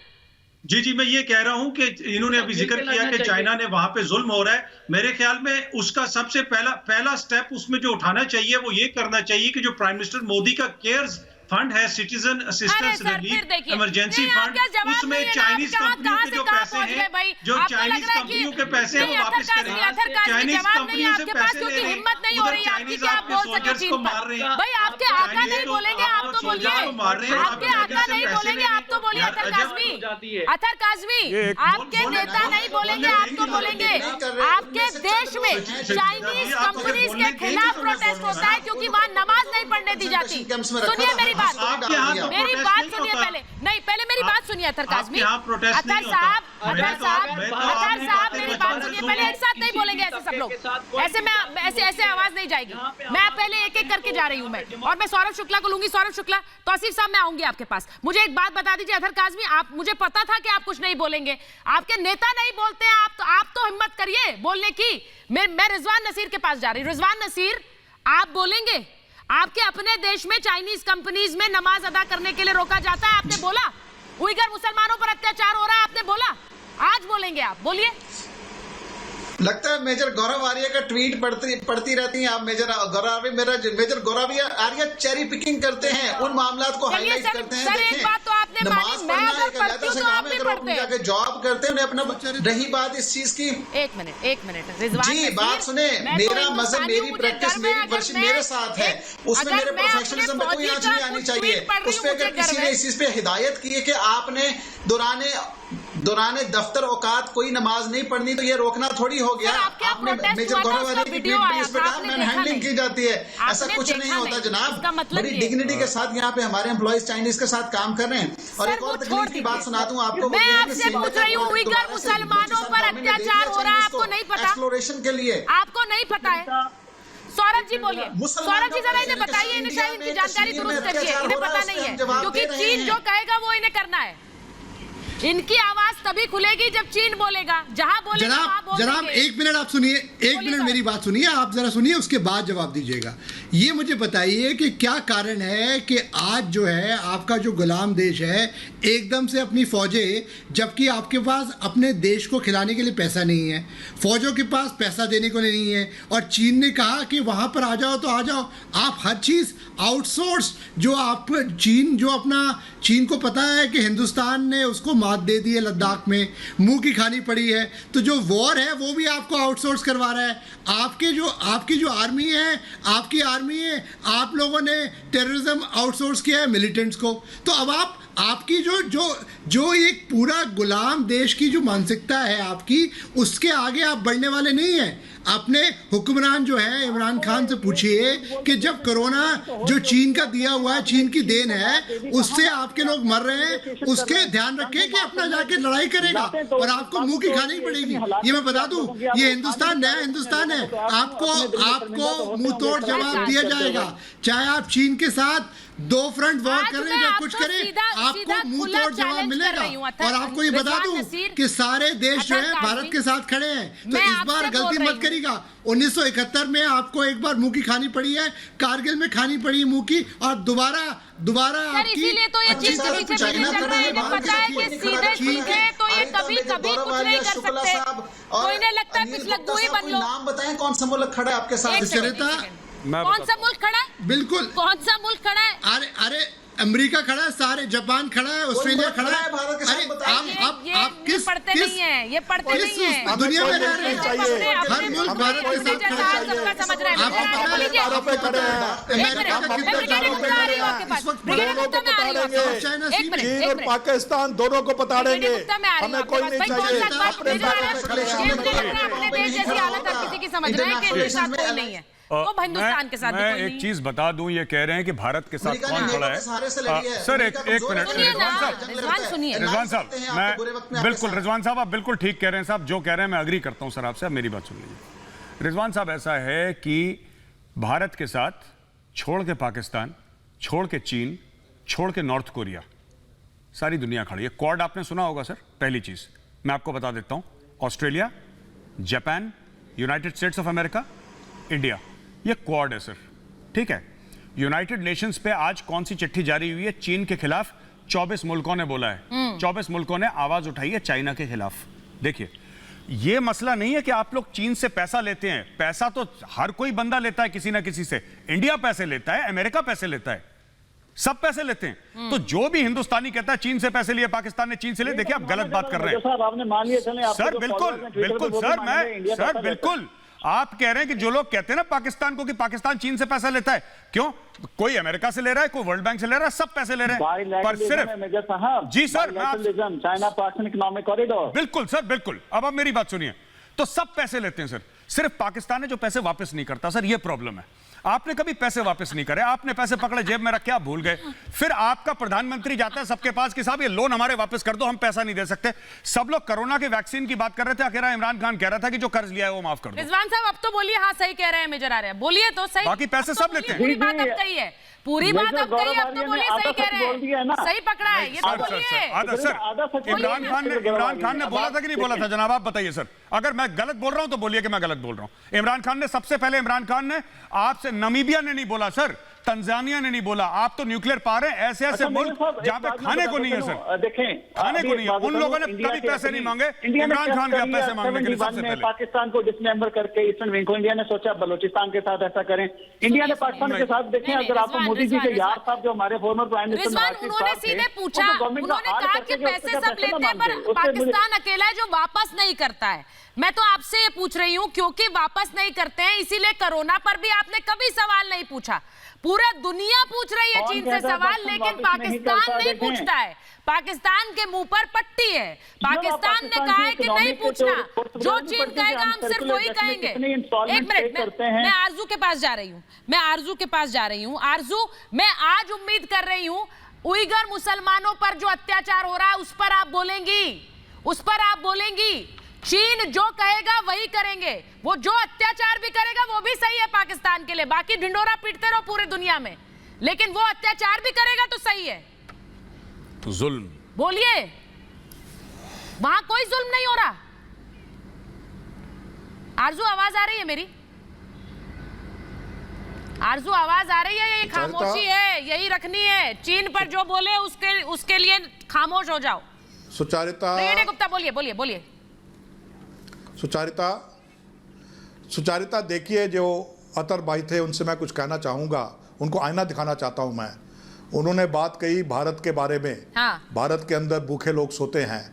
जी मैं ये कह रहा हूं कि इन्होंने अभी जिक्र किया कि चाइना ने वहां पे जुल्म हो रहा है। मेरे ख्याल में उसका सबसे पहला स्टेप उसमें जो उठाना चाहिए वो ये करना चाहिए कि जो प्राइम मिनिस्टर मोदी का केयर्स फंड है, citizen assistance relief emergency fund, उसमें चाइनीज कंपनियों के जो पैसे हैं, जो चाइनीज कंपनियों के पैसे वो वापस करें। चाइनीज कंपनियों से पैसे ले रहे हैं, चाइनीज आपके सोल्जर्स को मार रहे हैं। भाई आपके आका नहीं बोलेंगे, आप तो बोलिए। आपके आका नहीं बोलेंगे, आप तो बोलिए। अतर काज़मी आपके नेता नहीं बोलेंगे, आप तो बोलेंगे। आपके देश में चाइनीज कंपनीज के खिलाफ प्रोटेस्ट होता है क्योंकि वहाँ नमाज नहीं पढ़ने दी जाती। सुनिए मेरी बात सुनिए पहले। नहीं, पहले मेरी बात सुनिए अतर काज़मी। अतर साहब मेरी बात सुनिए पहले। एक साथ नहीं बोलेंगे ऐसे सब लोग, ऐसे आवाज नहीं जाएगी। मैं पहले एक एक करके जा रही हूँ मैं, और मैं सौरभ शुक्ला को लूंगी। सौरभ शुक्ला, तौसीफ साहब मैं आऊंगी आपके पास। मुझे एक बात बता दीजिए अतर काज़मी, आप, मुझे पता था कि आप कुछ नहीं बोलेंगे, आपके नेता नहीं बोलते हैं, आप तो हिम्मत करिए बोलने की। मैं रिजवान नसीर के पास जा रही हूँ। रिजवान नसीर, आप बोलेंगे? आपके अपने देश में चाइनीज कंपनीज में नमाज अदा करने के लिए रोका जाता है, आपने बोला। उइगर मुसलमानों पर अत्याचार हो रहा है, आपने बोला। आज बोलेंगे आप, बोलिए। लगता है मेजर गौरव आर्य का ट्वीट पढ़ती रहती हैं आप। मेजर गौरव आर्य चेरी पिकिंग करते हैं, उन मामलात को हाईलाइट करते हैं। देखें, नमाज पढ़ना एक अलग से काम है, अगर जाके जॉब करते हैं अपना। रही बात इस चीज की, एक मिनट रिजवान जी बात सुने। मेरा मजहब, मेरी प्रैक्टिस, मेरी वर्षिश मेरे साथ है, उसमें मेरे प्रोफेशनलिज्म में कोई आंच नहीं आनी चाहिए। उस पर अगर किसी ने इस चीज पे हिदायत की है कि आपने दौराने दफ्तर औकात कोई नमाज नहीं पढ़नी, तो ये रोकना थोड़ी हो गया। आपने मेजर गौरव आर्य की ट्वीट पे इस पे कहा मैन हैंडलिंग की जाती है। ऐसा कुछ नहीं होता जनाब। बड़ी डिग्निटी के साथ यहाँ पे हमारे एम्प्लॉइज चाइनीज के साथ काम कर रहे हैं। और एक और तकलीफ की बात सुनाता हूँ आपको। मैं आपसे पूछ रही हूँ, उइगर मुसलमानों पर अत्याचार हो रहा है, आपको नहीं पता? एक्सप्लोरेशन के लिए आपको नहीं पता है? सौरभ जी बोलिए। सौरभ जी जरा इन्हें बताइए, इन्हें शायद इनकी जानकारी दुरुस्त करिए। इन्हें पता नहीं है, क्योंकि चीन जो कहेगा वो इन्हें करना है। इनकी आवाज तभी खुलेगी जब चीन बोलेगा। जहां बोलेगा जनाब एक मिनट आप सुनिए, एक मिनट मेरी बात सुनिए, आप जरा सुनिए, उसके बाद जवाब दीजिएगा। ये मुझे बताइए कि क्या कारण है कि आज जो है आपका जो गुलाम देश है एकदम से अपनी फौजें, जबकि आपके पास अपने देश को खिलाने के लिए पैसा नहीं है, फौजों के पास पैसा देने को नहीं है, और चीन ने कहा कि वहाँ पर आ जाओ तो आ जाओ। आप हर चीज़ आउटसोर्स, जो आप चीन को पता है कि हिंदुस्तान ने उसको मात दे दी है, लद्दाख में मुंह की खानी पड़ी है, तो जो वॉर है वो भी आपको आउटसोर्स करवा रहा है। आपकी जो आर्मी है, आपकी आर्मी है, आप लोगों ने टेररिज्म आउटसोर्स किया है मिलिटेंट्स को। तो अब आपकी जो एक पूरा गुलाम देश की जो मानसिकता है आपकी, उसके आगे आप बढ़ने वाले नहीं हैं। अपने हुक्मरान जो है इमरान खान से पूछिए कि जब कोरोना जो चीन का दिया हुआ है, चीन की देन है, उससे आपके लोग मर रहे हैं, उसके ध्यान रखें कि अपना जाके लड़ाई करेगा और आपको मुंह की खानी पड़ेगी। ये मैं बता दूं, ये हिंदुस्तान नया हिंदुस्तान है। आपको मुंह तोड़ जवाब दिया जाएगा, चाहे आप चीन के साथ दो फ्रंट वॉर करें या कुछ करें, आपको मुंह तोड़ जवाब मिलेगा। और आपको ये बता दूं कि सारे देश जो है भारत के साथ खड़े हैं, तो इस बार गलती मत करिएगा। 1971 में आपको एक बार मुंह की खानी पड़ी है, कारगिल में खानी पड़ी मुंह की, और दोबारा आपकी। इसीलिए तो ये चीज के पीछे चल रहा है, जब पता है कि सीधे सीधे तो ये कभी कुछ नहीं कर सकते। तो इन्हें लगता है पिछलग्गू ही बन लो। नाम बताएं कौन सा मुल्क खड़ा है आपके साथ? कौन सा मुल्क खड़ा है? बिल्कुल, कौन सा मुल्क खड़ा है? अरे अमेरिका खड़ा है, सारे जापान खड़ा है, ऑस्ट्रेलिया खड़ा है। भारत के साथ अरे आप किस पढ़ते नहीं है, ये पढ़ते नहीं है। दुनिया में रह रहे हैं, हर मुल्क भारत के साथ खड़ा है। समझ रहे हैं। चीन और पाकिस्तान दोनों को पताड़ेंगे, हमें कोई नहीं चाहिए। अपने देश जैसी हालत हर किसी की समझ रहे हैं कि इनके साथ कोई नहीं है, तो हिंदुस्तान के साथ भी कोई नहीं है। एक चीज बता दूं, ये कह रहे हैं कि भारत के साथ कौन खड़ा है। सर एक मिनट, रिजवान साहब, मैं बिल्कुल, रिजवान साहब आप बिल्कुल ठीक कह रहे हैं साहब, जो कह रहे हैं मैं अग्री करता हूं सर आपसे। आप मेरी बात सुन लीजिए रिजवान साहब, ऐसा है कि भारत के साथ छोड़ के पाकिस्तान, छोड़ के चीन, छोड़ के नॉर्थ कोरिया, सारी दुनिया खड़ी है। क्वाड आपने सुना होगा सर। पहली चीज मैं आपको बता देता हूं, Australia, Japan, United states of America, India, ये क्वाड है सर, ठीक है। यूनाइटेड नेशंस पे आज कौन सी चिट्ठी जारी हुई है? चीन के खिलाफ 24 मुल्कों ने बोला है, 24 मुल्कों ने आवाज उठाई है चाइना के खिलाफ। देखिए, ये मसला नहीं है कि आप लोग चीन से पैसा लेते हैं, पैसा तो हर कोई बंदा लेता है किसी ना किसी से। इंडिया पैसे लेता है, अमेरिका पैसे लेता है, सब पैसे लेते हैं। तो जो भी हिंदुस्तानी कहता है चीन से पैसे लिए, पाकिस्तान ने चीन से लिए, देखिए आप गलत बात कर रहे हैं सर। बिल्कुल सर, बिल्कुल आप कह रहे हैं कि जो लोग कहते हैं ना पाकिस्तान को कि पाकिस्तान चीन से पैसा लेता है, क्यों? कोई अमेरिका से ले रहा है, कोई वर्ल्ड बैंक से ले रहा है, सब पैसे ले रहे हैं, पर सिर्फ जी sir, China Pakistan economic corridor. बिल्कुल सर, बिल्कुल। अब आप मेरी बात सुनिए, तो सब पैसे लेते हैं सर, सिर्फ पाकिस्तान है जो पैसे वापस नहीं करता सर, ये प्रॉब्लम है। आपने कभी पैसे वापस नहीं करे, आपने पैसे पकड़े जेब में रखे, आप भूल गए। फिर आपका प्रधानमंत्री जाता है सबके पास कि साहब ये लोन हमारे वापस कर दो, हम पैसा नहीं दे सकते। सब लोग कोरोना के वैक्सीन की बात कर रहे थे, अकेला इमरान खान कह रहा था कि जो कर्ज लिया है वो माफ कर दो। रिजवान साहब अब तो बोलिए, हाँ सही कह रहे हैं, मेजर आ रहे हैं, बोलिए तो सही। बाकी पैसे सब लेते हैं। पूरी बात अब कही है, पूरी बात अब कही है, अब तो बोलिए सही कह रहे हैं, सही पकड़ा है, ये तो बोलिए। सर इमरान खान ने बोला था कि नहीं बोला था जनाब, आप बताइए सर। अगर मैं गलत बोल रहा हूं तो बोलिए कि मैं गलत बोल रहा हूं। इमरान खान ने सबसे पहले, इमरान खान ने आपसे, नमीबिया ने नहीं बोला सर, तंजानिया ने नहीं बोला, आप तो न्यूक्लियर पावर है, ऐसे ऐसे मुल्क जहां पे खाने को नहीं है सर, देखें खाने को नहीं है, उन लोगों ने कभी पैसे नहीं मांगे। इमरान खान के पैसे मांगने के लिए सबसे पहले पाकिस्तान को डिसमेंबर करके ईस्टर्न विंग को इंडिया ने सोचा बलोचिस्तान के साथ ऐसा करें। इंडिया ने पाकिस्तान के साथ, देखें अगर आपको मोदी जी के यार साहब जो हमारे फॉर्मर प्राइम मिनिस्टर, उन्होंने सीधे पूछा, उन्होंने कहा कि पैसे सब लेते हैं पर पाकिस्तान अकेला है जो वापस नहीं करता है। मैं तो आपसे ये पूछ रही हूं क्योंकि वापस नहीं करते हैं, इसीलिए कोरोना पर भी आपने कभी सवाल नहीं पूछा। पूरा दुनिया पूछ रही है चीन से सवाल, लेकिन पाकिस्तान नहीं पूछता है। पाकिस्तान के मुंह पर पट्टी है, पाकिस्तान ने कहा है कि नहीं पूछना, जो चीन कहेगा हम सिर्फ वही कहेंगे। एक मिनट, मैं आरजू के पास जा रही हूँ, आरजू मैं आज उम्मीद कर रही हूँ उइगर मुसलमानों पर जो अत्याचार हो रहा है उस पर आप बोलेंगी। चीन जो कहेगा वही करेंगे, वो जो अत्याचार भी करेगा वो भी सही है पाकिस्तान के लिए, बाकी ढिंडोरा पीटते रहो पूरे दुनिया में, लेकिन वो अत्याचार भी करेगा तो सही है। तो जुल्म बोलिए, वहां कोई जुल्म नहीं हो रहा। आरजू आवाज आ रही है मेरी? आरजू आवाज आ रही है? ये खामोशी है, यही रखनी है। चीन पर जो बोले उसके लिए खामोश हो जाओ। सुचारिता गुप्ता बोलिए। सुचारिता देखिए, जो अतर भाई थे उनसे मैं कुछ कहना चाहूँगा, उनको आईना दिखाना चाहता हूँ मैं। उन्होंने बात कही भारत के बारे में, हाँ। भारत के अंदर भूखे लोग सोते हैं।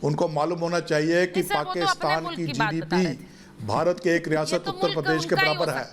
उनको मालूम होना चाहिए कि पाकिस्तान की जीडीपी भारत के एक रियासत उत्तर प्रदेश के बराबर है।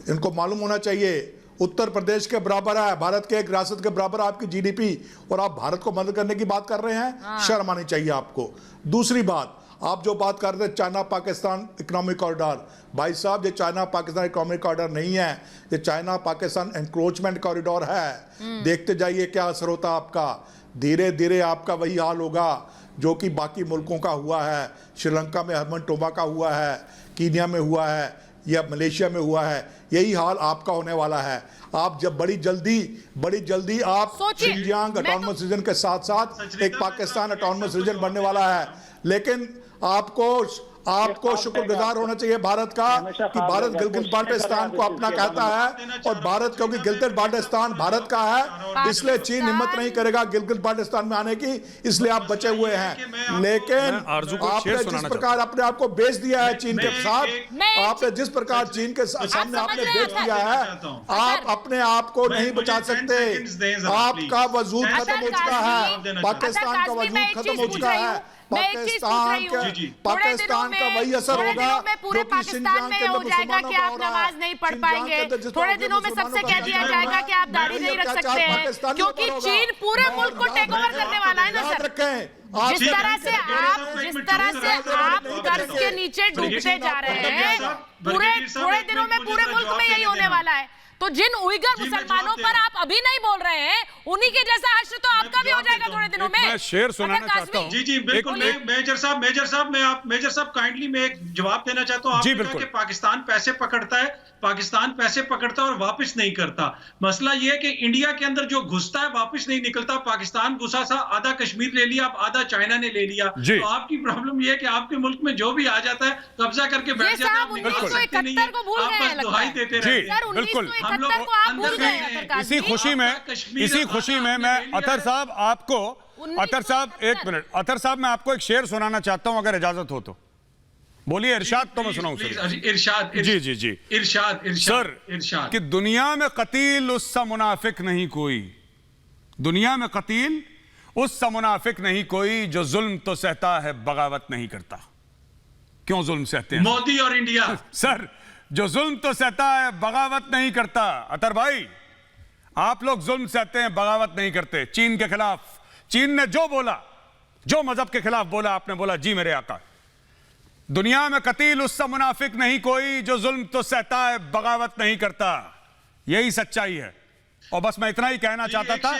इनको मालूम होना चाहिए उत्तर प्रदेश के बराबर है, भारत के एक रियासत के बराबर आपकी जीडीपी, और आप भारत को मदद करने की बात कर रहे हैं। शर्म आनी चाहिए आपको। दूसरी बात, आप जो बात कर रहे थे चाइना पाकिस्तान इकोनॉमिक कॉरिडोर, भाई साहब ये चाइना पाकिस्तान इकोनॉमिक कॉरिडोर नहीं है, ये चाइना पाकिस्तान एनक्रोचमेंट कॉरिडोर है। देखते जाइए क्या असर होता है आपका। धीरे धीरे आपका वही हाल होगा जो कि बाकी मुल्कों का हुआ है। श्रीलंका में हरमन टोबा का हुआ है, कीनिया में हुआ है, या मलेशिया में हुआ है। यही हाल आपका होने वाला है। आप जब बड़ी जल्दी आप शिनजियांग ऑटोनमस रीजन के साथ साथ एक पाकिस्तान ऑटोनमस रीजन बनने वाला है। लेकिन आपको शुक्रगुजार होना चाहिए भारत का कि भारत गिलगित बाल्टिस्तान को अपना कहता है, और भारत क्योंकि गिलगित बाल्टिस्तान भारत का है इसलिए चीन हिम्मत नहीं करेगा गिलगित बाल्टिस्तान में आने की, इसलिए आप बचे हुए हैं। लेकिन आपने जिस प्रकार अपने आप को बेच दिया है चीन के साथ, आपने जिस प्रकार चीन के सामने आपने बेच दिया है, आप अपने आप को नहीं बचा सकते। आपका वजूद खत्म हो चुका है, पाकिस्तान का वजूद खत्म हो चुका है। पाकिस्तान का वही असर होगा पूरे पाकिस्तान में हो जाएगा कि आप नमाज नहीं पढ़ पाएंगे। थोड़े दिनों में सबसे कह दिया जाएगा कि आप दाढ़ी नहीं रख सकते हैं, क्योंकि चीन पूरे मुल्क को टेक ओवर करने वाला है ना सर। जिस तरह से आप कर्ज के नीचे डूबते जा रहे हैं, पूरे थोड़े दिनों में पूरे मुल्क में यही होने वाला है। तो जिन उइगर मुसलमानों पर आप अभी नहीं बोल रहे हैं, उन्हीं के जैसा हश्र तो आपका भी हो जाएगा थोड़े दिनों में। मैं शेर सुनाना चाहता हूं। जी बिल्कुल। मेजर साहब काइंडली मैं एक जवाब देना चाहता हूं। आपने कहा कि पाकिस्तान पैसे पकड़ता है और वापस नहीं करता। मसला ये है कि इंडिया के अंदर जो घुसता है वापस नहीं निकलता। पाकिस्तान घुसा सा, आधा कश्मीर ले लिया, अब आधा चाइना ने ले लिया। तो आपकी प्रॉब्लम ये है कि आपके मुल्क में जो भी आ जाता है कब्जा करके बैठ जाता है, आप बस दुहाई देते रहते हैं। इसी खुशी में मैं अतर साहब एक मिनट, अतर साहब मैं आपको एक शेर सुनाना चाहता हूं अगर इजाजत हो तो। बोलिए। इरशाद तो मैं सुनाऊं सर। इरशाद सर कि दुनिया में कतील उससा मुनाफिक नहीं कोई, दुनिया में कतील उससा मुनाफिक नहीं कोई जो जुल्म तो सहता है बगावत नहीं करता। क्यों जुल्म सहते हैं? मोदी और इंडिया सर, जो जुल्म तो सहता है बगावत नहीं करता। अतर भाई, आप लोग जुल्म सहते हैं, बगावत नहीं करते। चीन के खिलाफ चीन ने जो बोला, जो मजहब के खिलाफ बोला, आपने बोला जी मेरे आका। दुनिया में कतील उससे मुनाफिक नहीं कोई जो जुल्म तो सहता है बगावत नहीं करता। यही सच्चाई है। और बस मैं इतना ही कहना चाहता था।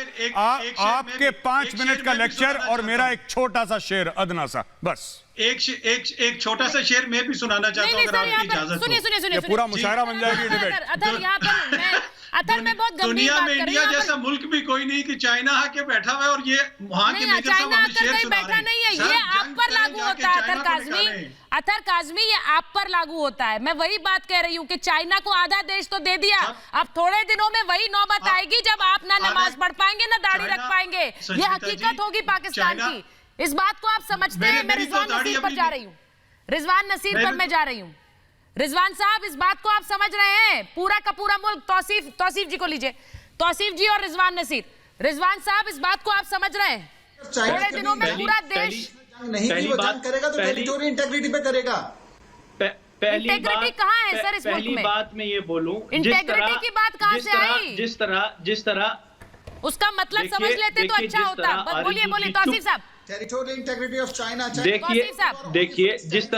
आपके 5 मिनट का लेक्चर और मेरा एक छोटा सा शेर, अदना सा, बस एक छोटा सा शेर मैं भी सुनाना चाहता हूं अगर आपकी इजाजत हो। सुनिए पूरा मुशायरा बन जाएगी डिबेट। दुनिया में इंडिया जैसा मुल्क भी कोई नहीं कि चाइना आके बैठा हुआ है और ये वहां के मेजर साहब हमें शेर सुना रहे हैं। नहीं है, ये आप पर लागू होता है अतर काज़मी, ये आप पर लागू होता है। मैं वही बात कह रही हूँ कि चाइना को आधा देश तो दे दिया, अब थोड़े दिनों में वही नौबत आएगी जब आप ना नमाज पढ़ पाएंगे ना दाढ़ी रख पाएंगे। ये हकीकत होगी पाकिस्तान की। इस बात को आप समझते हैं। मैं रिजवान नसीर पर जा रही हूँ, रिजवान नसीर पर मैं जा रही हूँ। रिजवान साहब, इस बात को आप समझ रहे हैं? पूरा का पूरा मुल्क, तौसीफ जी को लीजिए, तौसीफ जी और रिजवान नसीर। रिजवान साहब, इस बात को आप समझ रहे हैं? थोड़े दिनों में पूरा देश नहीं वो जंग करेगा तो टेरिटोरियल इंटीग्रिटी पे करेगा। इंटीग्रिटी कहाँ है सर इस मुल्क में? पहली बात मैं ये बोलूं, इंटीग्रिटी की बात कहाँ से आई? जिस तरह उसका मतलब समझ लेते तो अच्छा होता। बोलिए तौसीफ साहब। Territorial integrity of China. देखिए जिस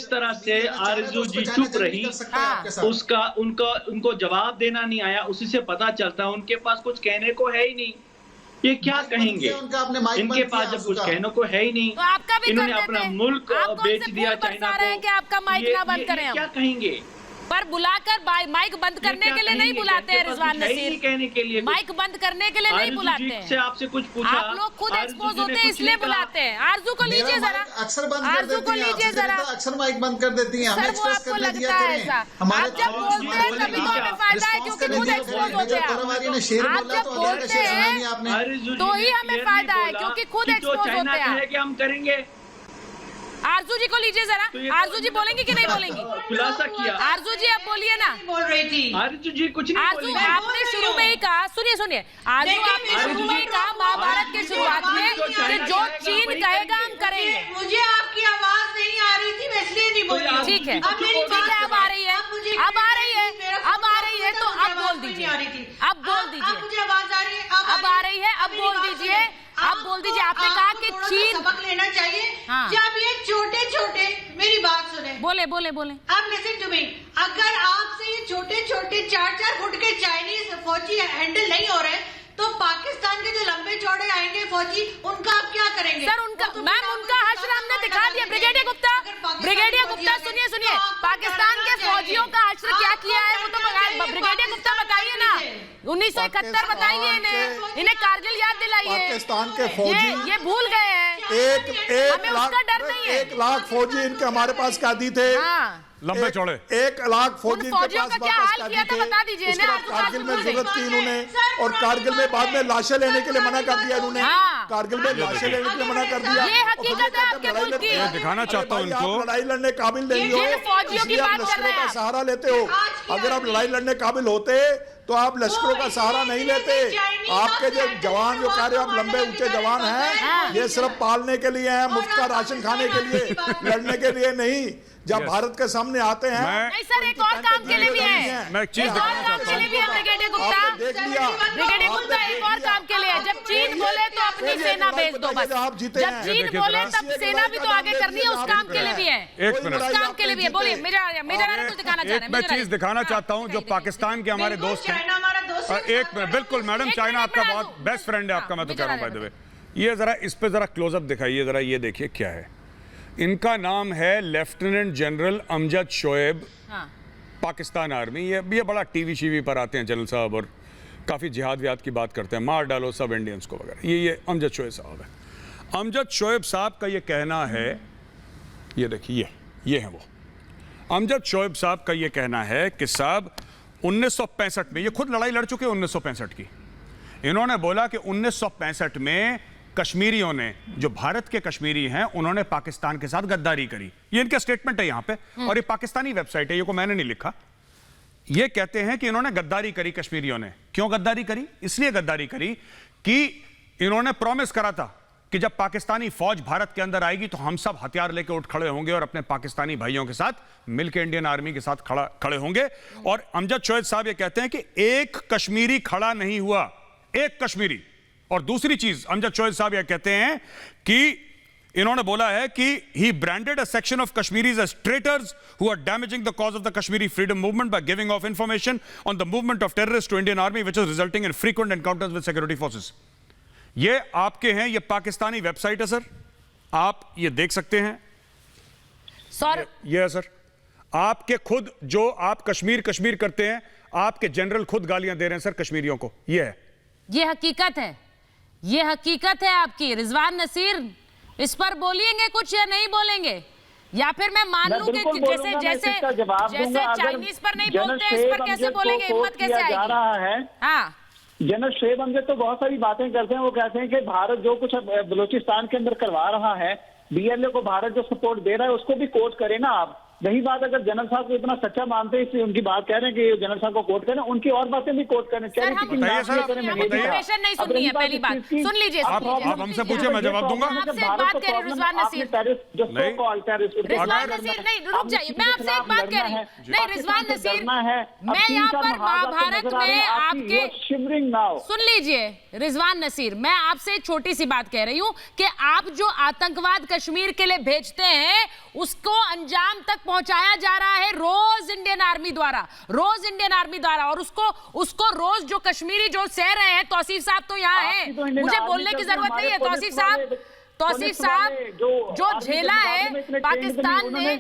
तरह से आरजू जी चुप रही, उनको जवाब देना नहीं आया, उसी से पता चलता है उनके पास कुछ कहने को है ही नहीं। ये क्या कहेंगे? इनके पास जब कुछ कहने को है ही नहीं, तो आपका भी इन्होंने अपना मुल्क बेच दिया चाइना को, कि आपका माइक ना बंद करें। क्या कहेंगे? पर बुलाकर माइक बंद करने के लिए नहीं बुलाते हैं रिजवान नसीर, कहने के लिए माइक बंद करने के लिए नहीं बुलाते हैं। से आपसे कुछ पूछा, आप लोग खुद एक्सपोज होते हैं इसलिए बुलाते हैं। आरजू को लीजिए जरा, अक्सर बंद कर आरजू को लीजिए जरा, अक्सर माइक बंद कर देती हैं। हमें एक्सप्रेस करने दिया करें। आप जब बोलते हैं तभी तो हमें फायदा है, क्योंकि खुद एक्सपोज होते हैं। आप जब बोलते हैं तो ही हमें फायदा है, क्योंकि खुद एक्सपोज होते हैं। हम करेंगे। आरजू जी को लीजिए जरा, आरजू जी बोलेंगी कि नहीं बोलेंगी? खुलासा किया। आरजू जी आप बोलिए ना। बोल रही थी आरजू जी कुछ नहीं आरजू, आपने शुरू में ही कहा, सुनिए आरजू, आपने शुरू में ही कहा महाभारत के शुरुआत में कि जो चीन कहेगा हम करेंगे। मुझे आपकी आवाज नहीं आ रही थी, मैं इसलिए नहीं बोल रही। ठीक है, अब आ रही है, तो अब बोल दीजिए, अब बोल दीजिए। मुझे आवाज आ रही है, अब आ रही है, अब बोल दीजिए, अब बोल दीजिए, आपने कहा कि थोड़ा सा चीन, सबक लेना चाहिए। हाँ। जब ये छोटे छोटे, मेरी बात सुने, बोले बोले बोले, आप लिसन टू मी, अगर आपसे ये छोटे छोटे 4-4 फुट के चाइनीज फौजी हैंडल नहीं हो रहे, तो पाकिस्तान के जो लंबे चौड़े आएंगे फौजी, उनका आप क्या करेंगे? सर उनका, मैम उनका हश्र हमने दिखा दिया। ब्रिगेडियर गुप्ता, ब्रिगेडियर गुप्ता सुनिए सुनिए, पाकिस्तान के फौजियों का हश्र क्या किया है वो तो ब्रिगेडियर गुप्ता बताइए ना। 1971 बताइए इन्हें कारगिल याद दिलाइए। पाकिस्तान के फौजी ये भूल गए हैं। हमें उसका डर नहीं है। 1 लाख फौजी इनके हमारे पास कैदी थे। लंबे चौड़े 1 लाख फौजी इनके फौजियों पास का क्या हाल किया था बता दीजिए। उसके बाद कारगिल में जरूरत की इन्होंने, और कारगिल में बाद में लाशें लेने के लिए मना कर दिया इन्होंने। कारगिल में लाशें लेने के लिए मना कर दिया। ये हकीकत है आपके मुल्क की। मैं दिखाना चाहता हूं इनको, लड़ाई लड़ने काबिल नहीं हो, फौजियों की इसलिए आप बात कर रहे लश्करों का हैं। सहारा लेते हो। अगर आप लड़ाई लड़ने काबिल होते तो आप लश्करों का सहारा नहीं लेते। आपके जो जवान जो कह रहे हो आप लंबे ऊंचे जवान हैं, ये सिर्फ पालने के लिए हैं, मुफ्त का राशन खाने के लिए, लड़ने के लिए नहीं। जब भारत के सामने आते हैं, नहीं सर, एक और काम के लिए भी है। मैं एक चीज दिखाना चाहता हूं। ब्रिगेडियर गुप्ता, देख लिया, ब्रिगेडियर गुप्ता एक और काम के लिए, जब चीन बोले तो अपनी सेना भेज दो बस। आप जीते जब हैं। चीन बोले तब सेना भी तो आगे करनी है, उस काम के लिए भी है। एक मिनट, उस काम के लिए भी है। बोलिए, मेजर आर्य कुछ दिखाना चाह रहे हैं। मैं चीज दिखाना चाहता हूं जो पाकिस्तान के हमारे दोस्त हैं। चाइना हमारा दोस्त है। एक मिनट, बिल्कुल मैडम, चाइना आपका बहुत बेस्ट फ्रेंड है आपका, मैं तो कह रहा हूं बाय द वे। ये जरा इस पे जरा क्लोजअप दिखाइए जरा, ये देखिए क्या है। इनका नाम है lieutenant general Amjad Shoaib, Pakistan army. ये बड़ा टीवी शीवी पर आते हैं जनरल साहब, और काफ़ी जिहाद विहाद की बात करते हैं, मार डालो सब इंडियंस को वगैरह। ये अमजद शोएब साहब है। अमजद शोएब साहब का ये कहना है, ये देखिए ये है वो। अमजद शोएब साहब का ये कहना है कि साहब 1965 में, ये खुद लड़ाई लड़ चुके हैं 1965 की। इन्होंने बोला कि 1965 में कश्मीरियों ने, जो भारत के कश्मीरी हैं, उन्होंने पाकिस्तान के साथ गद्दारी करी। ये इनका स्टेटमेंट है यहाँ पे, और ये पाकिस्तानी वेबसाइट है, ये को मैंने नहीं लिखा। ये कहते हैं कि इन्होंने गद्दारी करी कश्मीरियों ने। क्यों गद्दारी करी? इसलिए गद्दारी करी कि इन्होंने प्रॉमिस करा था कि जब पाकिस्तानी फौज भारत के अंदर आएगी तो हम सब हथियार लेकर उठ खड़े होंगे और अपने पाकिस्तानी भाइयों के साथ मिलकर इंडियन आर्मी के साथ खड़े होंगे। और अमजद शोएब साहब ये कहते हैं कि एक कश्मीरी खड़ा नहीं हुआ, एक कश्मीरी। और दूसरी चीज अमजद शोएब साहब यह कहते हैं कि इन्होंने बोला है कि he branded a section of Kashmiris as traitors who are damaging the cause of the Kashmiri freedom movement by giving off information on the movement of terrorists to Indian army, which is resulting in frequent encounters with security forces. ये आपके हैं, ये Pakistani website है sir, आप ये देख सकते हैं सर। ये है सर, आपके खुद जो आप कश्मीर करते हैं, आपके जनरल खुद गालियां दे रहे हैं सर कश्मीरियों को। ये है, ये हकीकत है, ये हकीकत है आपकी। रिजवान नसीर, इस पर बोलेंगे कुछ या नहीं बोलेंगे, या फिर मैं मान लूं कि जैसे चाइनीज पर नहीं बोलते हैं, इस पर कैसे बोलेंगे? हिम्मत कैसे आएगी? हाँ, जनरल शोएब अमजद तो बहुत सारी बातें करते हैं। वो कहते हैं कि भारत जो कुछ बलूचिस्तान के अंदर करवा रहा है, बीएलए को भारत जो सपोर्ट दे रहा है, उसको भी कोट करें ना आप। वही बात अगर जनरल साहब को इतना सच्चा मानते हैं, इसलिए उनकी बात कह रहे हैं कि जनरल साहब को कोट करें, उनकी और बातें भी कोट करें। नहीं सुननी है, पहली बात सुन लीजिए। आप हमसे पूछिए, मैं जवाब दूंगा। आपसे एक बात कह रही हूं रिजवान नसीर, नहीं रुक जाइए, मैं आपसे एक बात कह रही हूँ। नहीं रिजवान नसीर, मैं यहाँ पर महाभारत में आपके, सुन लीजिए रिजवान नसीर, मैं आपसे एक छोटी सी बात कह रही हूँ कि आप जो आतंकवाद कश्मीर के लिए भेजते हैं, उसको अंजाम तक पहुंचाया जा रहा है रोज इंडियन आर्मी द्वारा, और उसको रोज जो कश्मीरी जो सह रहे हैं। तौसीफ साहब तो यहाँ हैं, मुझे बोलने की जरूरत नहीं है। तौसीफ साहब जो झेला है पाकिस्तान ने,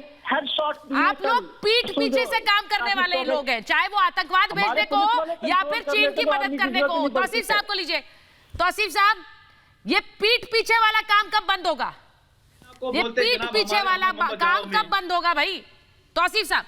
आप लोग पीठ पीछे से काम करने वाले ही लोग हैं, चाहे वो आतंकवाद भेजने को हो या फिर चीन की मदद करने को हो। तौसीफ साहब को लीजिए। तौसीफ साहब, ये पीठ पीछे वाला काम कब बंद होगा? ये पीठ पीछे वाला काम कब बंद होगा भाई? तौसीफ साहब,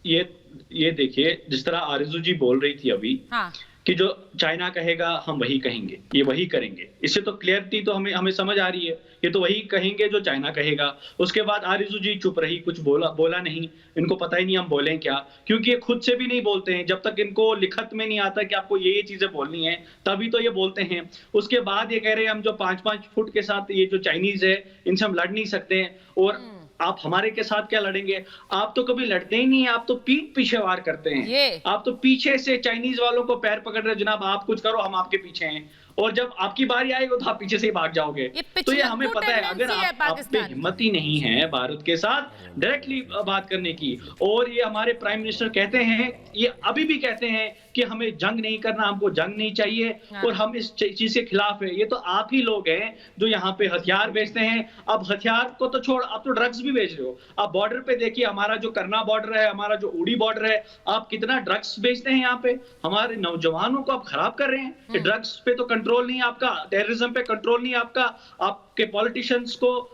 ये देखिए, जिस तरह आरजू जी बोल रही थी अभी, हाँ, कि जो चाइना कहेगा हम वही कहेंगे, ये वही करेंगे। इससे तो क्लियरिटी तो हमें समझ आ रही है, ये तो वही कहेंगे जो चाइना कहेगा। उसके बाद आरजू जी चुप रही, कुछ बोला नहीं। इनको पता ही नहीं हम बोलें क्या, क्योंकि ये खुद से भी नहीं बोलते हैं। जब तक इनको लिखत में नहीं आता कि आपको ये चीजें बोलनी है, तभी तो ये बोलते हैं। उसके बाद ये कह रहे हैं हम जो 5-5 फुट के साथ ये जो चाइनीज है, इनसे हम लड़ नहीं सकते हैं। और आप हमारे के साथ क्या लड़ेंगे? आप तो कभी लड़ते ही नहीं है, आप तो पीठ पीछे वार करते हैं। आप तो पीछे से चाइनीज वालों को पैर पकड़ रहे, जनाब आप कुछ करो, हम आपके पीछे हैं, और जब आपकी बारी आएगी तो आप पीछे से ही भाग जाओगे। तो ये हमें पता है, अगर आप पे हिम्मत ही नहीं है भारत के साथ डायरेक्टली बात करने की, और ये हमारे प्राइम मिनिस्टर कहते हैं, ये अभी भी कहते हैं कि हमें जंग नहीं करना, हमको जंग नहीं चाहिए, और हम इस चीज के खिलाफ है। ये तो आप ही लोग हैं जो यहाँ पे हथियार बेचते हैं। अब हथियार को तो छोड़, अब तो ड्रग्स भी बेच रहे हो। आप बॉर्डर पे देखिए, हमारा जो करना बॉर्डर है, हमारा जो उड़ी बॉर्डर है, आप कितना ड्रग्स बेचते हैं यहाँ पे। हमारे नौजवानों को आप खराब कर रहे हैं। ड्रग्स पे तो कंट्रोल नहीं है आपका, टेररिज्म पे कंट्रोल नहीं है आपका, आपके पॉलिटिशियंस को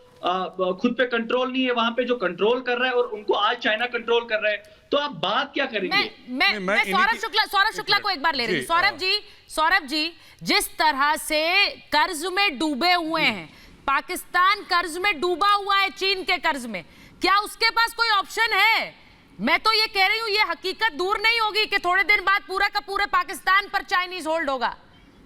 खुद पे कंट्रोल नहीं है। वहां पे जो कंट्रोल कर रहा है, और उनको आज चाइना कंट्रोल कर रहा है, तो आप बात क्या करेंगे? मैं सौरभ शुक्ला को एक बार ले रही हूँ। सौरभ जी, जिस तरह से कर्ज में डूबे हुए हैं, पाकिस्तान कर्ज में डूबा हुआ है चीन के कर्ज में, क्या उसके पास कोई ऑप्शन है? मैं तो ये कह रही हूँ, ये हकीकत दूर नहीं होगी कि थोड़े दिन बाद पूरा का पूरा पाकिस्तान पर चाइनीज होल्ड होगा।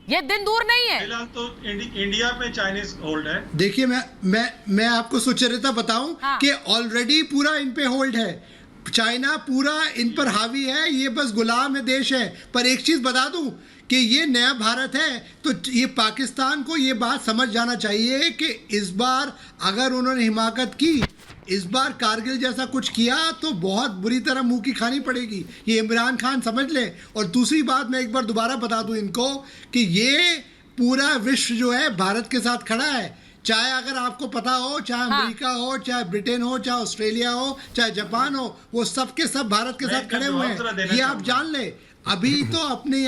ये दिन दूर नहीं है। फिलहाल तो इंडिया में चाइनीज होल्ड है। देखिए, मैं आपको सुचरिता बताऊं कि ऑलरेडी पूरा इन पे होल्ड है। चाइना पूरा इन पर हावी है, ये बस गुलाम देश है। पर एक चीज बता दूं कि ये नया भारत है, तो ये पाकिस्तान को ये बात समझ जाना चाहिए कि इस बार अगर उन्होंने हिमाकत की, इस बार कारगिल जैसा कुछ किया, तो बहुत बुरी तरह मुंह की खानी पड़ेगी। ये इमरान खान समझ ले। और दूसरी बात मैं एक बार दोबारा बता दूं इनको कि ये पूरा विश्व जो है भारत के साथ खड़ा है। चाहे अगर आपको पता हो, चाहे अमेरिका हो, चाहे ब्रिटेन हो, चाहे ऑस्ट्रेलिया हो, चाहे जापान हो, वो सब के सब भारत के साथ खड़े हुए हैं। ये आप जान ले। अभी तो अपनी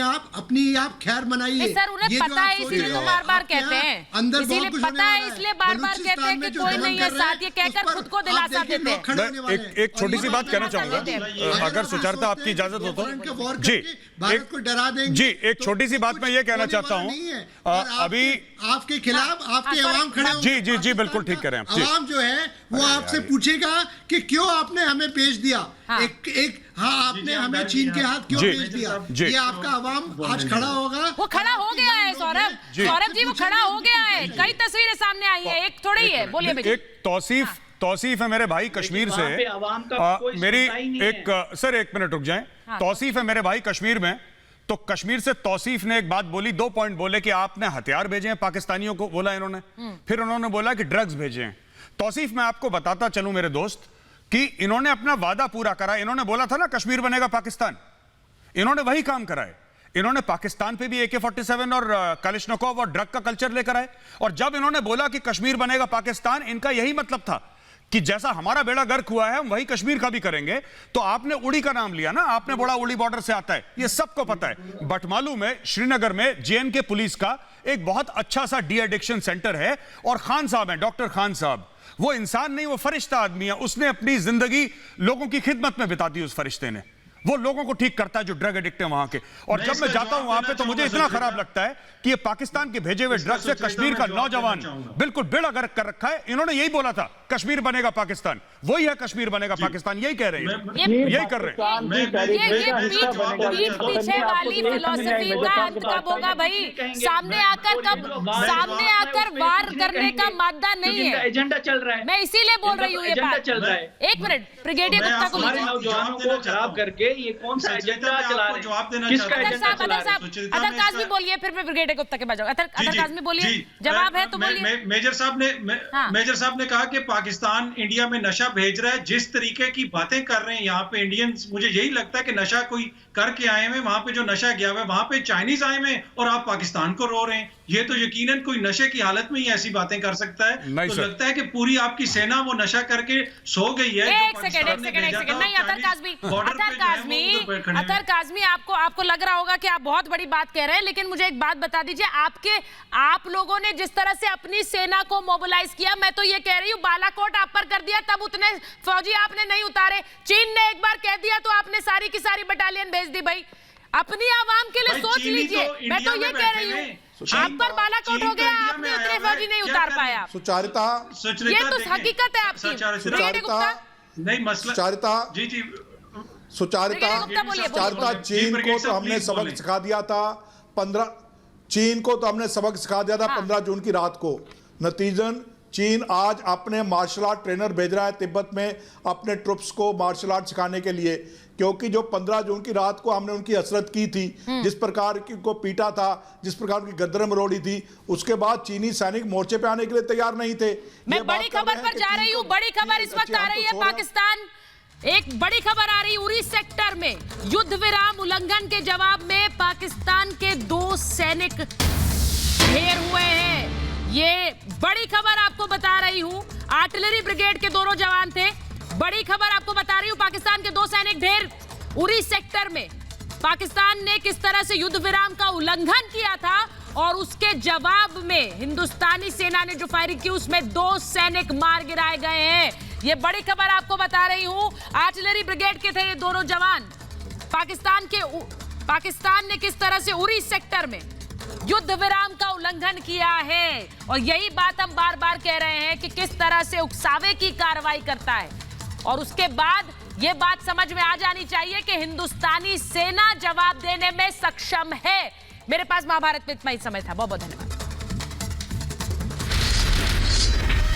आप खैर मनाइए। सर, उन्हें पता है इसलिए तो बार-बार कहते हैं, अंदर इसीलिए पता है इसलिए बार-बार कहते हैं कि कोई नहीं है साथ, ये कहकर खुद को दिलासा देते हैं। एक छोटी सी बात कहना चाहूंगा, अगर सुचारिता आपकी इजाजत हो तो। जी, भारत को डरा देंगे। जी, एक छोटी सी बात मैं ये कहना चाहता हूँ, अभी आपके खिलाफ आपके अवाम खड़े होंगे। जी, बिल्कुल ठीक कह रहे हैं। अवाम जो है वो आपसे पूछेगा कि क्यों आपने हमें भेज दिया। आपने हमें चीन के हाथ क्यों भेज दिया। ये आपका अवाम आज खड़ा होगा। वो खड़ा हो गया है सौरभ जी, वो खड़ा हो गया है। कई तस्वीरें सामने आई है, एक थोड़ी है। बोलिए बेटा। एक तौसीफ है मेरे भाई कश्मीर से, मेरी एक मिनट रुक जाएं। तौसीफ है मेरे भाई कश्मीर में, तो कश्मीर से तौसीफ ने एक बात बोली, 2 पॉइंट बोले कि आपने हथियार भेजे हैं पाकिस्तानियों को, बोला इन्होंने। फिर उन्होंने बोला कि ड्रग्स भेजे हैं। तौसीफ, मैं आपको बताता चलूं मेरे दोस्त कि इन्होंने अपना वादा पूरा करा। इन्होंने बोला था ना कश्मीर बनेगा पाकिस्तान, इन्होंने वही काम कराए। इन्होंने पाकिस्तान पे भी AK-47 और कलिश्निकोव और ड्रग का कल्चर लेकर आए। और जब इन्होंने बोला कि कश्मीर बनेगा पाकिस्तान, इनका यही मतलब था कि जैसा हमारा बेड़ा गर्क हुआ है, हम वही कश्मीर का भी करेंगे। तो आपने उड़ी का नाम लिया ना, आपने बोला उड़ी बॉर्डर से आता है, ये सबको पता है। बट मालूम है, श्रीनगर में JNK पुलिस का एक बहुत अच्छा सा डी एडिक्शन सेंटर है, और खान साहब हैं, डॉक्टर खान साहब, वो इंसान नहीं, वो फरिश्ता आदमी है। उसने अपनी जिंदगी लोगों की खिदमत में बिता दी। उस फरिश्ते ने, वो लोगों को ठीक करता है जो ड्रग एडिक्ट है वहां के। और जब मैं जाता हूं वहां पे, तो मुझे इतना खराब लगता है कि ये पाकिस्तान के भेजे हुए ड्रग से कश्मीर का नौजवान बिल्कुल बेड़ा गर्क कर रखा है। इन्होंने यही बोला था कश्मीर बनेगा पाकिस्तान, वही है कश्मीर बनेगा पाकिस्तान, यही कह रहे हैं, यही कर रहे हैं। ये पीछे वाली फिलॉसफी का अंत कब होगा भाई? सामने आकर वार करने का मादा नहीं है, एजेंडा चल रहा है। मैं इसीलिए बोल रही हूँ ये बात चल रहा है। एक मिनट, ब्रिगेडियर गुप्ता को लीजिए। नौजवानों को खराब करके ये कौन सा एजेंडा चला रहे हैं? किसका एजेंडा चला रहे हैं? अदर काज़मी बोलिए, फिर मैं ब्रिगेडियर गुप्ता के पास जाऊंगा। अदर काज़मी बोलिए, जवाब है तो बोलिए। मेजर साहब ने कहा कि पाकिस्तान इंडिया में नशा भेज रहा है। जिस तरीके की बातें कर रहे हैं यहाँ पे इंडियंस, मुझे यही लगता है कि नशा कोई करके आए हुए, वहां पे जो नशा गया हुआ है, वहां पे चाइनीज आए हुए और आप पाकिस्तान को रो रहे हैं। ये तो यकीनन कोई नशे की हालत में ही ऐसी बातें कर सकता है। तो लगता है कि पूरी आपकी सेना वो नशा करके सो गई है। एक सेकंड नहीं, अतर काज़मी, आपको लग रहा होगा कि आप बहुत बड़ी बात कह रहे हैं, लेकिन मुझे एक बात बता दीजिए, आप लोगों ने जिस तरह से अपनी सेना को मोबिलाइज किया, मैं तो ये कह रही हूँ बालाकोट आप पर कर दिया, तब उतने फौजी आपने नहीं उतारे। चीन ने एक बार कह दिया तो आपने सारी की सारी बटालियन भेज दी। भाई अपनी आवाम के लिए सोच लीजिए। मैं तो ये कह रही हूँ, आप पर बालाकोट हो गया, आपने उतने फौजी नहीं उतार पाया। सुचारिता, ये तो हकीकत है आपकी। नहीं मसला सुचारिता, चीन को तो हमने सबक सिखा दिया था 15 जून की रात को। नतीजन चीन आज अपने मार्शल आर्ट ट्रेनर भेज रहा है तिब्बत में अपने ट्रुप्स को मार्शल आर्ट सिखाने के लिए, क्योंकि जो 15 जून की रात को हमने उनकी हसरत की थी, जिस प्रकार की को पीटा था, जिस प्रकार की गर्दन मरोड़ी थी, उसके बाद चीनी सैनिक मोर्चे पे आने के लिए तैयार नहीं थे। मैं बड़ी खबर पर जा रही हूँ, बड़ी खबर इस वक्त आ रही है पाकिस्तान, एक बड़ी खबर आ रही है उरी सेक्टर में युद्ध विराम उल्लंघन के जवाब में पाकिस्तान के 2 सैनिक ढेर हुए हैं। ये बड़ी खबर आपको बता रही हूं, आर्टिलरी ब्रिगेड के दोनों जवान थे। बड़ी खबर आपको बता रही हूं, पाकिस्तान के 2 सैनिक ढेर उरी सेक्टर में। पाकिस्तान ने किस तरह से युद्ध विराम का उल्लंघन किया था और उसके जवाब में हिंदुस्तानी सेना ने जो फायरिंग की उसमें 2 सैनिक मार गिराए गए हैं। ये बड़ी खबर आपको बता रही हूं, आर्टिलरी ब्रिगेड के थे ये दोनों जवान। पाकिस्तान ने किस तरह से उरी सेक्टर में युद्ध विराम का उल्लंघन किया है, और यही बात हम बार बार कह रहे हैं कि किस तरह से उकसावे की कार्रवाई करता है। और उसके बाद यह बात समझ में आ जानी चाहिए कि हिंदुस्तानी सेना जवाब देने में सक्षम है। मेरे पास महाभारत में इतना ही समय था। बहुत बहुत धन्यवाद।